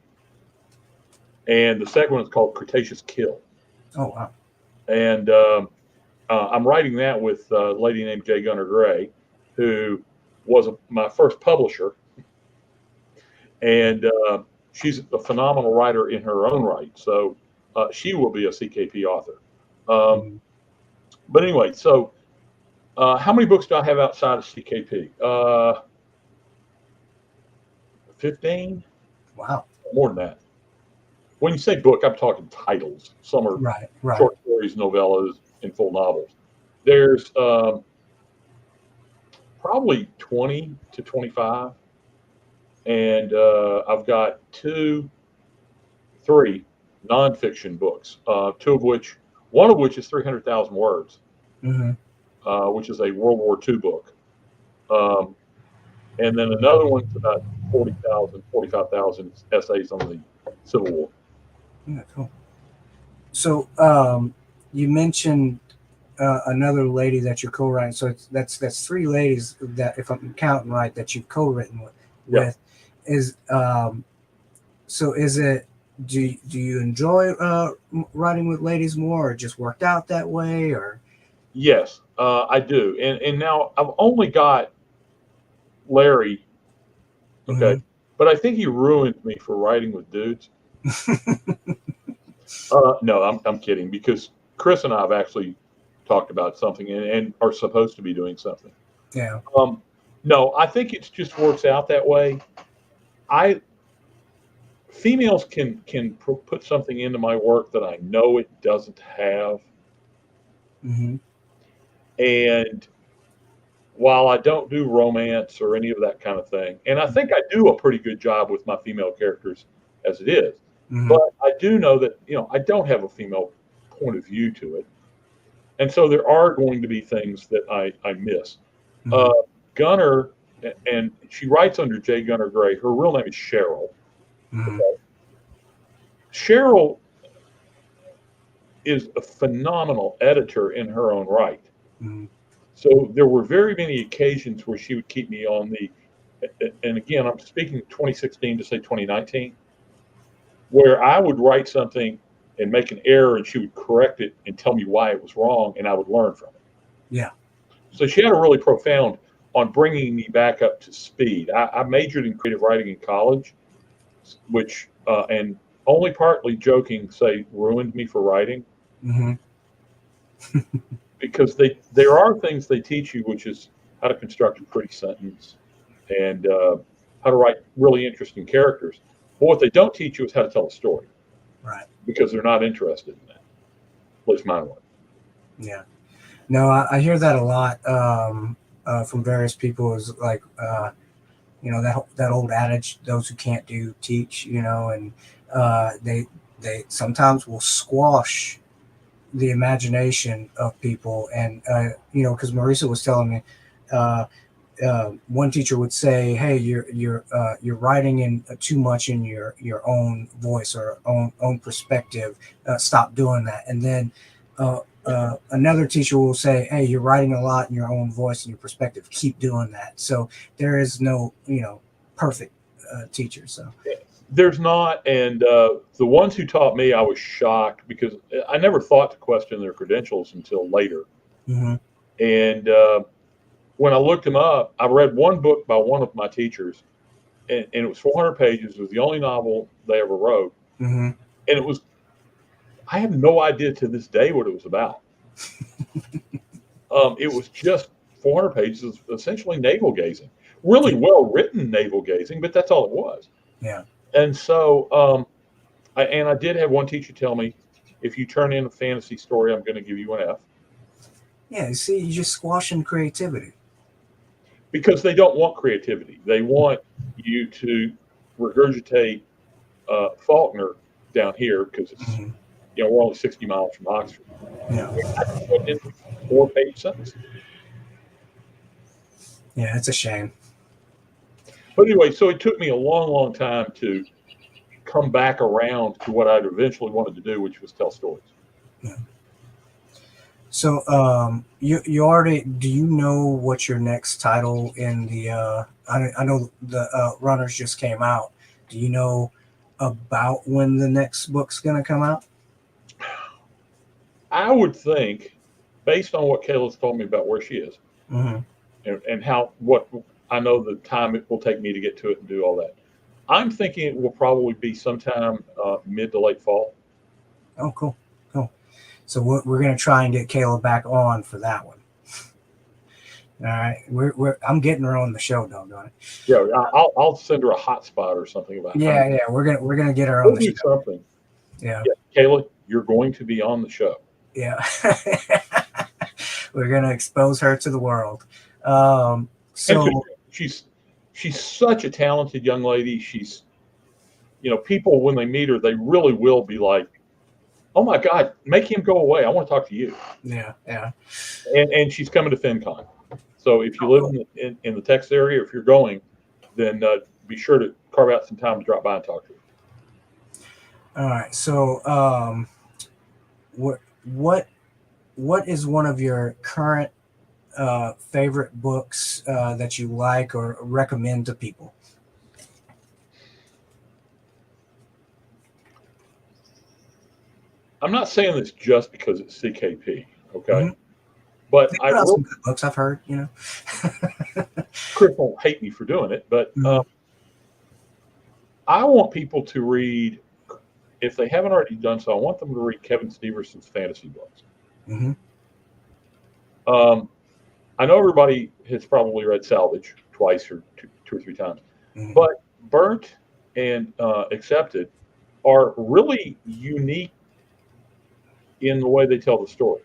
and the second one is called Cretaceous Kill. oh wow. And I'm writing that with a lady named J. Gunnar Gray, who was my first publisher. And she's a phenomenal writer in her own right. So she will be a CKP author. But anyway, so how many books do I have outside of CKP? 15? Wow. More than that. When you say book, I'm talking titles. Some are Right. short stories, novellas, and full novels. There's probably 20 to 25. And I've got 3 nonfiction books, one of which is 300,000 words, which is a World War II book. And then another one's about 45,000 essays on the Civil War. Yeah, cool. So you mentioned another lady that you're co-writing. So that's 3 ladies that, if I'm counting right, that you've co-written with. Yeah. Is so is it? Do you enjoy writing with ladies more, or just worked out that way, or? Yes, I do. And now I've only got Larry. Okay. But I think he ruined me for writing with dudes. No, I'm kidding, because Chris and I have actually talked about something and are supposed to be doing something. Yeah. No, I think it just works out that way. Females can put something into my work that I know it doesn't have. And while I don't do romance or any of that kind of thing, and I think I do a pretty good job with my female characters as it is, but I do know that, I don't have a female point of view to it. And so there are going to be things that I miss. Gunnar, and she writes under J. Gunnar Gray. Her real name is Cheryl. Okay. Cheryl is a phenomenal editor in her own right. So there were very many occasions where she would keep me on and again, I'm speaking 2016 to say 2019, where I would write something and make an error, and she would correct it and tell me why it was wrong, and I would learn from it. Yeah. So she had a really profound on bringing me back up to speed. I majored in creative writing in college, which, and only partly joking, say ruined me for writing. Because there are things they teach you, which is how to construct a pretty sentence and how to write really interesting characters. But what they don't teach you is how to tell a story. Right. Because they're not interested in that. At least mine weren't. Yeah. No, I hear that a lot from various people. Is like, that old adage, those who can't do teach, and they sometimes will squash the imagination of people. And, because Marisa was telling me, one teacher would say, "Hey, you're writing in too much in your own voice or own perspective. Stop doing that." And then another teacher will say, "Hey, you're writing a lot in your own voice and your perspective. Keep doing that." So there is no perfect teacher. So there's not, and the ones who taught me, I was shocked because I never thought to question their credentials until later. And when I looked them up, I read one book by one of my teachers, and it was 400 pages. It was the only novel they ever wrote. And it was, I have no idea to this day what it was about. It was just 400 pages of essentially navel gazing, really well written navel gazing, but that's all it was. Yeah. And so, I did have one teacher tell me, if you turn in a fantasy story, I'm going to give you an F. Yeah, you see, you're just squashing creativity. Because they don't want creativity. They want you to regurgitate Faulkner down here because it's, Mhm. we're only 60 miles from Oxford. Yeah. I just put in 4-page sentences. Yeah, it's a shame. But anyway, so it took me a long, long time to come back around to what I'd eventually wanted to do, which was tell stories. Yeah. So, you already, do you know what your next title in the? I know the runners just came out. Do you know about when the next book's gonna come out? I would think, based on what Kayla's told me about where she is, Mm-hmm. and what I know the time it will take me to get to it and do all that, I'm thinking it will probably be sometime mid to late fall. Oh, cool. So we're gonna try and get Kayla back on for that one. All right, I'm getting her on the show, doggone it. Yeah, I'll send her a hotspot or something about. Yeah, we're gonna get her we'll on the do show. something. Yeah, Kayla, you're going to be on the show. yeah. We're gonna expose her to the world. So she's such a talented young lady. She's, people when they meet her, they really will be like, "Oh my God, make him go away. I want to talk to you." yeah. And she's coming to FinCon. So if you live in the Texas area, if you're going, then be sure to carve out some time to drop by and talk to her. All right. So what is one of your current favorite books that you like or recommend to people? I'm not saying this just because it's CKP, okay? Mm-hmm. But They put out some good books, I've heard, Chris won't hate me for doing it, but I want people to read, if they haven't already done so, I want them to read Kevin Steverson's fantasy books. Mm-hmm. I know everybody has probably read Salvage twice or two or three times, but Burnt and Accepted are really unique in the way they tell the story.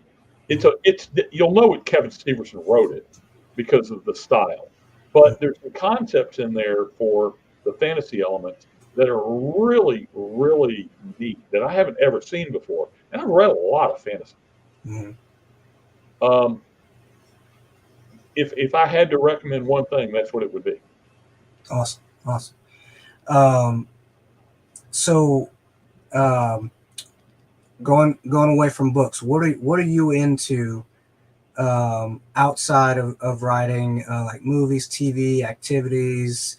You'll know what Kevin Steverson wrote it because of the style, but there's some concepts in there for the fantasy elements that are really, really neat that I haven't ever seen before. And I've read a lot of fantasy. Mm-hmm. If I had to recommend one thing, that's what it would be. Awesome. So going away from books, what are you into outside of writing, like movies, TV, activities,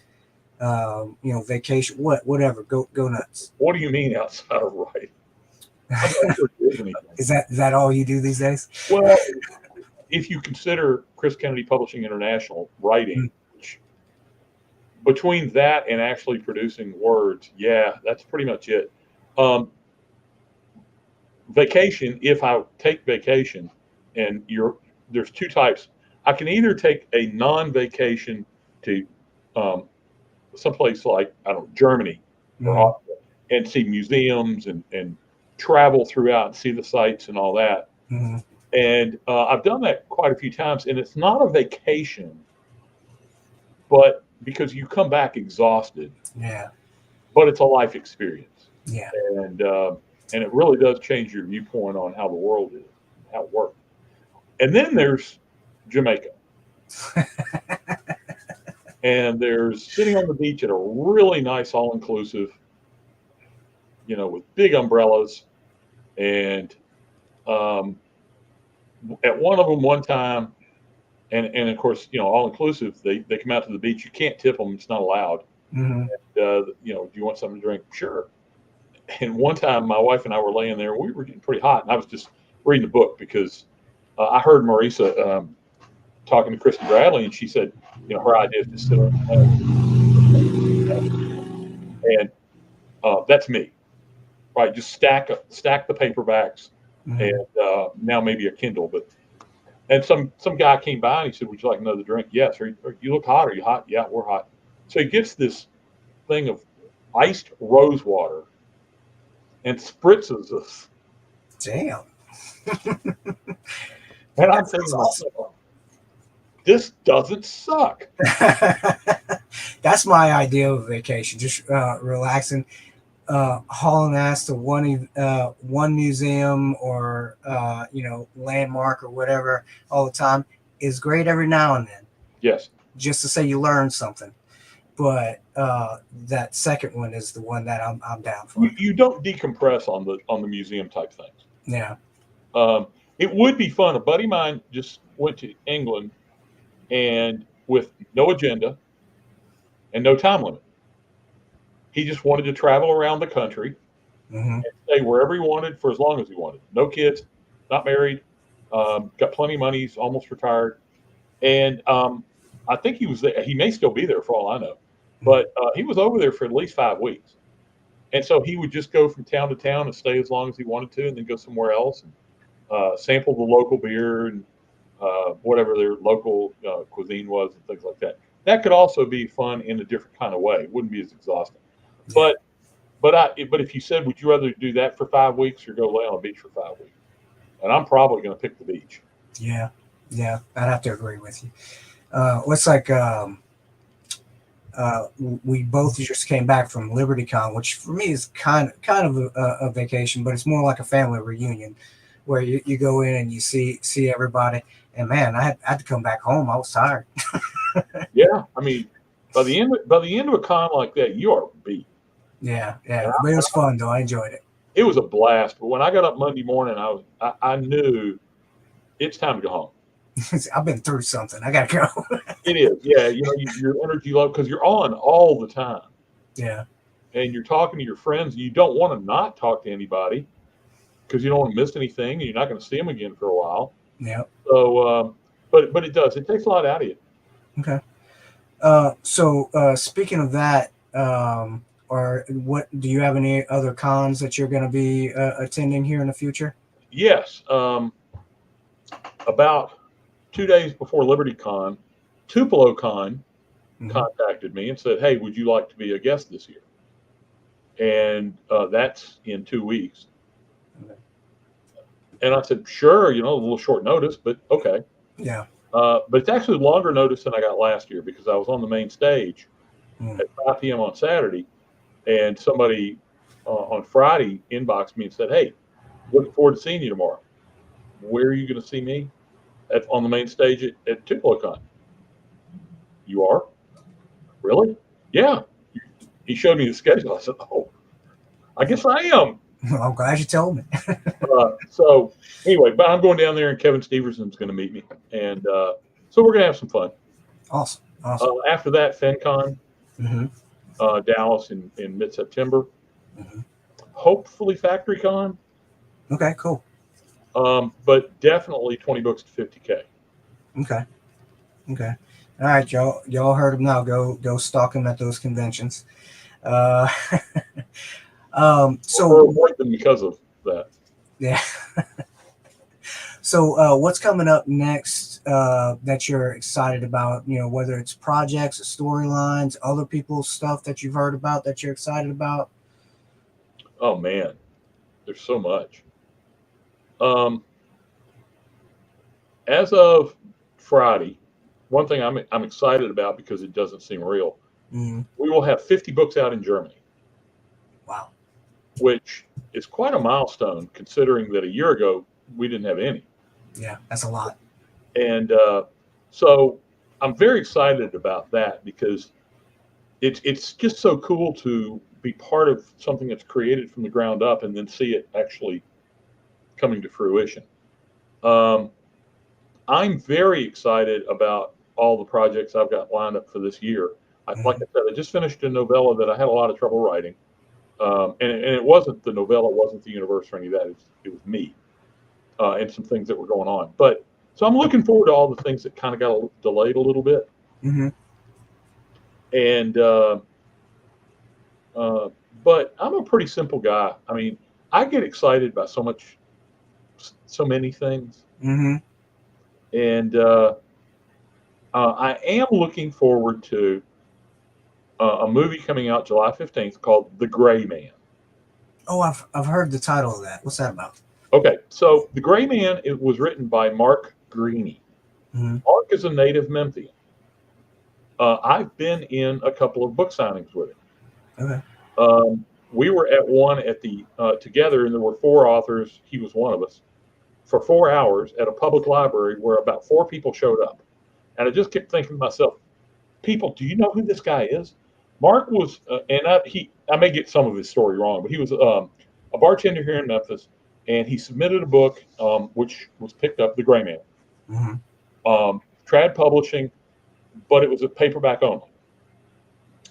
vacation, whatever, go nuts. What do you mean outside of writing? I'm not sure there is anything. Is that all you do these days? Well, if you consider Chris Kennedy Publishing International writing, which between that and actually producing words, yeah, that's pretty much it. Vacation, if I take vacation, and there's two types. I can either take a non-vacation to someplace like, I don't know, Germany or Austria, and see museums and travel throughout and see the sights and all that. Mm-hmm. And I've done that quite a few times, and it's not a vacation, but because you come back exhausted. Yeah. But it's a life experience. Yeah. And it really does change your viewpoint on how the world is, how it works. And then there's Jamaica. And there's sitting on the beach at a really nice all-inclusive, with big umbrellas. And at one of them one time, and of course, all-inclusive, they come out to the beach. You can't tip them. It's not allowed. Mm-hmm. And, do you want something to drink? Sure. And one time my wife and I were laying there, and we were getting pretty hot, and I was just reading a book because I heard Marisa talking to Christy Bradley, and she said, her idea is to sit on the and that's me. right, just stack the paperbacks, Mhm. and now maybe a Kindle. And some guy came by and he said, "Would you like another drink?" Yes. Or you look hot. Are you hot? Yeah, we're hot. So he gets this thing of iced rose water and spritzes us. Damn. And I'm That thinking sounds to awesome. myself, this doesn't suck. That's my idea of a vacation. Just relaxing, hauling ass to one museum or landmark or whatever all the time is great every now and then, Yes. just to say you learned something. But that second one is the one that I'm down for. You don't decompress on the museum type things. Yeah. It would be fun. A buddy of mine just went to England and with no agenda and no time limit. He just wanted to travel around the country Hmm. and stay wherever he wanted for as long as he wanted. No kids, not married, got plenty of money, he's almost retired. And I think he was there. He may still be there for all I know. But he was over there for at least 5 weeks. And so he would just go from town to town and stay as long as he wanted to and then go somewhere else and sample the local beer and whatever their local cuisine was and things like that. That could also be fun in a different kind of way. It wouldn't be as exhausting. But if you said, would you rather do that for 5 weeks or go lay on a beach for 5 weeks? And I'm probably going to pick the beach. Yeah. I'd have to agree with you. It's like we both just came back from LibertyCon, which for me is kind of a vacation, but it's more like a family reunion where you go in and you see everybody. And man, I had to come back home. I was tired. Yeah, I mean, by the end of a con like that, you are beat. Yeah, but it was fun though. I enjoyed it. It was a blast. But when I got up Monday morning, I knew it's time to go home. I've been through something. I gotta go. It is, yeah. Your energy low because you're on all the time. Yeah, and you're talking to your friends. You don't want to not talk to anybody because you don't want to miss anything, and you're not going to see them again for a while. yeah. So, but it does. It takes a lot out of you. Okay. So speaking of that, or what do you have any other cons that you're going to be attending here in the future? Yes. About 2 days before LibertyCon, TupeloCon contacted me and said, "Hey, would you like to be a guest this year?" And that's in 2 weeks. Okay. And I said, "Sure, a little short notice, but okay." Yeah. But it's actually longer notice than I got last year because I was on the main stage at 5 p.m. on Saturday, and somebody on Friday inboxed me and said, "Hey, looking forward to seeing you tomorrow." Where are you going to see me? On the main stage at TupeloCon. You are? Really? Yeah. He showed me the schedule. I said, "Oh, I guess I am." Well, I'm glad you told me. So anyway, but I'm going down there, and Kevin Stevenson's going to meet me, and so we're going to have some fun. Awesome. After that, FenCon, Mm-hmm. Dallas in mid-September. Mm-hmm. Hopefully FactoryCon. Okay, cool. But definitely 20 books to 50K. Okay. All right, y'all heard him now. Go stalk him at those conventions. So avoid them because of that. Yeah. So what's coming up next that you're excited about? Whether it's projects or storylines, other people's stuff that you've heard about that you're excited about. Oh man, there's so much. As of Friday, one thing I'm excited about because it doesn't seem real. Mm-hmm. We will have 50 books out in Germany. Wow. Which is quite a milestone considering that a year ago we didn't have any. Yeah, that's a lot. And so I'm very excited about that because it's just so cool to be part of something that's created from the ground up and then see it actually coming to fruition. I'm very excited about all the projects I've got lined up for this year. Like I said, I just finished a novella that I had a lot of trouble writing. And it wasn't the novella, it wasn't the universe or any of that. It was me and some things that were going on. But so I'm looking forward to all the things that kind of got delayed a little bit. Mm-hmm. And but I'm a pretty simple guy. I mean, I get excited about so many things, Mm-hmm. and I am looking forward to a movie coming out July 15th called The Gray Man. Oh, I've heard the title of that. What's that about? Okay, so The Gray Man, it was written by Mark Greaney. Mm-hmm. Mark is a native Memphian. I've been in a couple of book signings with him. Okay. We were at one at the together, and there were 4 authors. He was one of us for 4 hours at a public library where about 4 people showed up, and I just kept thinking to myself, "People, do you know who this guy is?" Mark was, and I may get some of his story wrong, but he was a bartender here in Memphis, and he submitted a book which was picked up, The Gray Man, Mm-hmm. Trad Publishing, but it was a paperback only.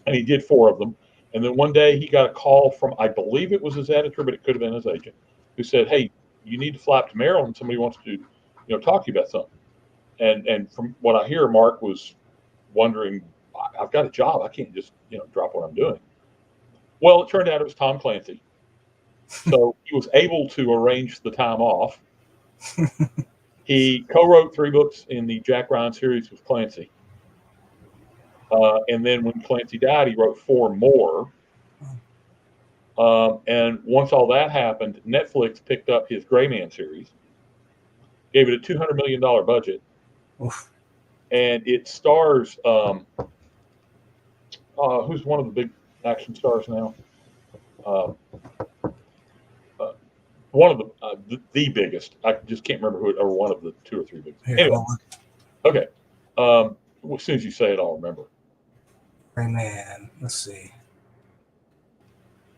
And he did 4 of them. And then one day he got a call from, I believe it was his editor, but it could have been his agent, who said, "Hey, you need to fly up to Maryland. Somebody wants to, talk to you about something." And from what I hear, Mark was wondering, "I've got a job. I can't just, drop what I'm doing." Well, it turned out it was Tom Clancy. So he was able to arrange the time off. He co-wrote 3 books in the Jack Ryan series with Clancy. And then when Clancy died, he wrote 4 more. And once all that happened, Netflix picked up his Gray Man series, gave it a $200 million budget, Oof. and it stars who's one of the big action stars now? One of the biggest. I just can't remember who, or one of the 2 or 3 biggest. Here, Anyway, I'll look. okay. As soon as you say it, I'll remember. Gray Man. Let's see.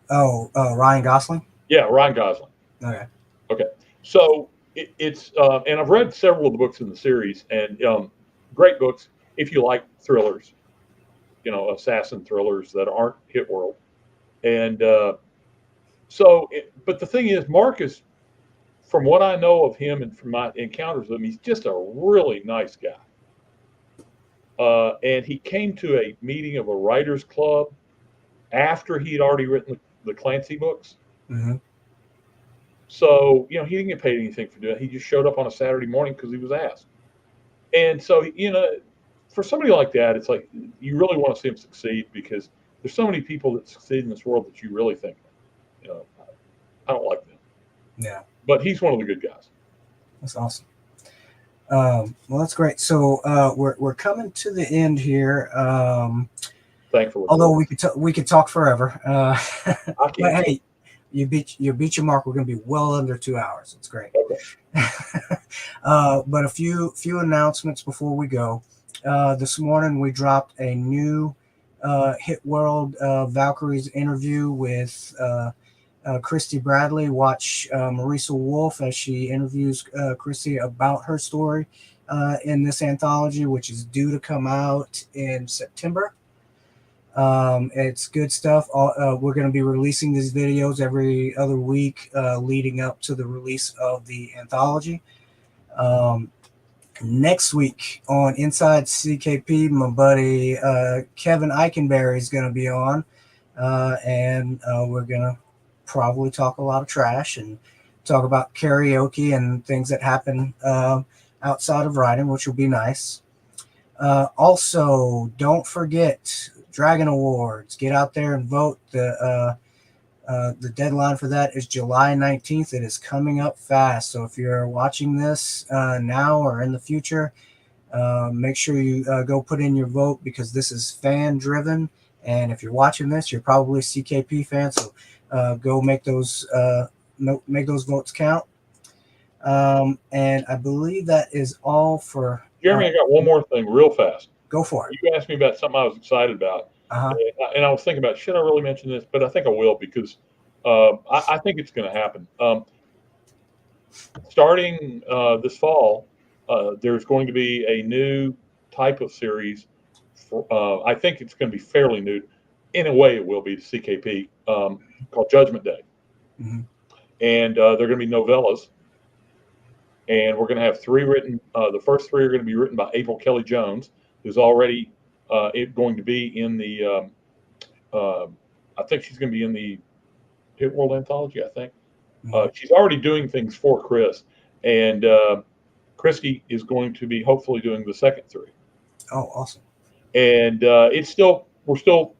Oh, Ryan Gosling. Yeah, Ryan Gosling. Okay. Okay. So it's and I've read several of the books in the series, and great books if you like thrillers, assassin thrillers that aren't hit world. And but the thing is, Mark is, from what I know of him and from my encounters with him, he's just a really nice guy. And he came to a meeting of a writers club after he'd already written the Clancy books. Mm-hmm. So, he didn't get paid anything for doing it. He just showed up on a Saturday morning because he was asked. And so, for somebody like that, it's like you really want to see him succeed, because there's so many people that succeed in this world that you really think, I don't like them. Yeah. But he's one of the good guys. That's awesome. Well, that's great. So we're coming to the end here. Thankfully. Although we could talk forever. I But hey, you beat your mark. We're going to be well under 2 hours. It's great. Okay. But a few announcements before we go. This morning we dropped a new Hit World Valkyries interview with Christy Bradley. Watch Marisa Wolf as she interviews Christy about her story in this anthology, which is due to come out in September. It's good stuff. We're going to be releasing these videos every other week leading up to the release of the anthology. Next week on Inside CKP, my buddy Kevin Eikenberry is going to be on, and we're going to probably talk a lot of trash and talk about karaoke and things that happen outside of writing, which will be nice. Also, don't forget Dragon Awards. Get out there and vote. The deadline for that is July 19th. It is coming up fast. So if you're watching this now or in the future, make sure you go put in your vote, because this is fan driven. And if you're watching this, you're probably a CKP fan. So go make those votes count. And I believe that is all for Jeremy, I got one more thing real fast. Go for it. You asked me about something I was excited about. Uh-huh. And I was thinking about, should I really mention this? But I think I will, because I think it's going to happen. Starting this fall, there's going to be a new type of series. I think it's going to be fairly new. In a way, it will be to CKP, called Judgment Day. Mm-hmm. And they're going to be novellas. And we're going to have 3 written. The first 3 are going to be written by April Kelly Jones, who's already going to be in the I think she's going to be in the Hit World Anthology, I think. Mhm. She's already doing things for Chris, and Christy is going to be hopefully doing the second 3. Oh, awesome. And we're still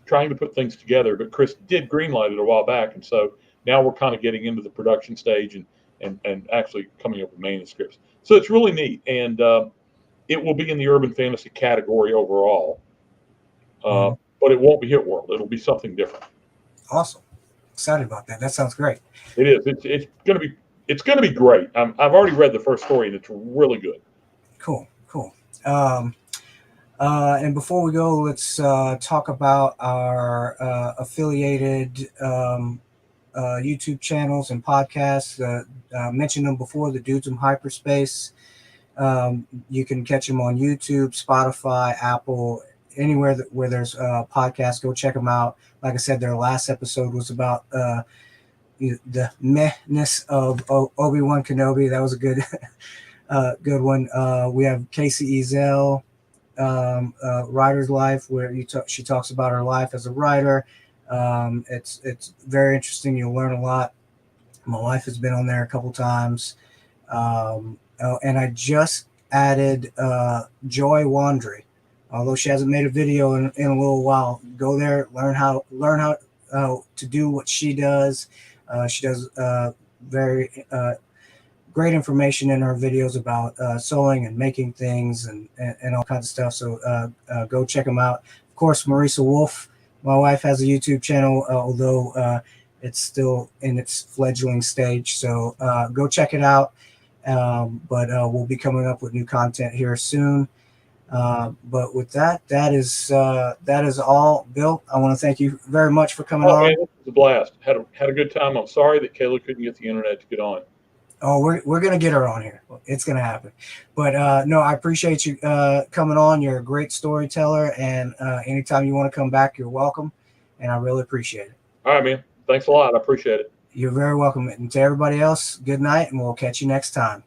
trying to put things together, but Chris did greenlight it a while back, and so now we're kind of getting into the production stage and actually coming up with manuscripts. So it's really neat, and it will be in the urban fantasy category overall, Mhm. but it won't be Hit World. It'll be something different. Awesome. Excited about that. That sounds great. It is. It's gonna be great. I've already read the first story, and it's really good. Cool. And before we go, let's talk about our affiliated YouTube channels and podcasts. Mentioned them before, the Dudes in Hyperspace. You can catch them on YouTube, Spotify, Apple, anywhere where there's podcasts. Go check them out. Like I said, their last episode was about the mehness of Obi-Wan Kenobi. That was a good good one. We have Casey Ezel, writer's life, where she talks about her life as a writer. It's very interesting. You'll learn a lot. My wife has been on there a couple times. And I just added Joy Wandry. Although she hasn't made a video in a little while, go there, learn how to do what she does. She does very great information in her videos about sewing and making things and all kinds of stuff. So go check them out. Of course, Marisa Wolf, my wife, has a YouTube channel, although it's still in its fledgling stage. So go check it out. But we'll be coming up with new content here soon. But with that is all. Bill, I want to thank you very much for coming on. Man, this was a blast. Had a good time. I'm sorry that Kayla couldn't get the internet to get on. Oh, we're gonna get her on here. It's gonna happen. But no, I appreciate you coming on. You're a great storyteller, and anytime you want to come back, you're welcome. And I really appreciate it. All right, man. Thanks a lot. I appreciate it. You're very welcome. And to everybody else, good night, and we'll catch you next time.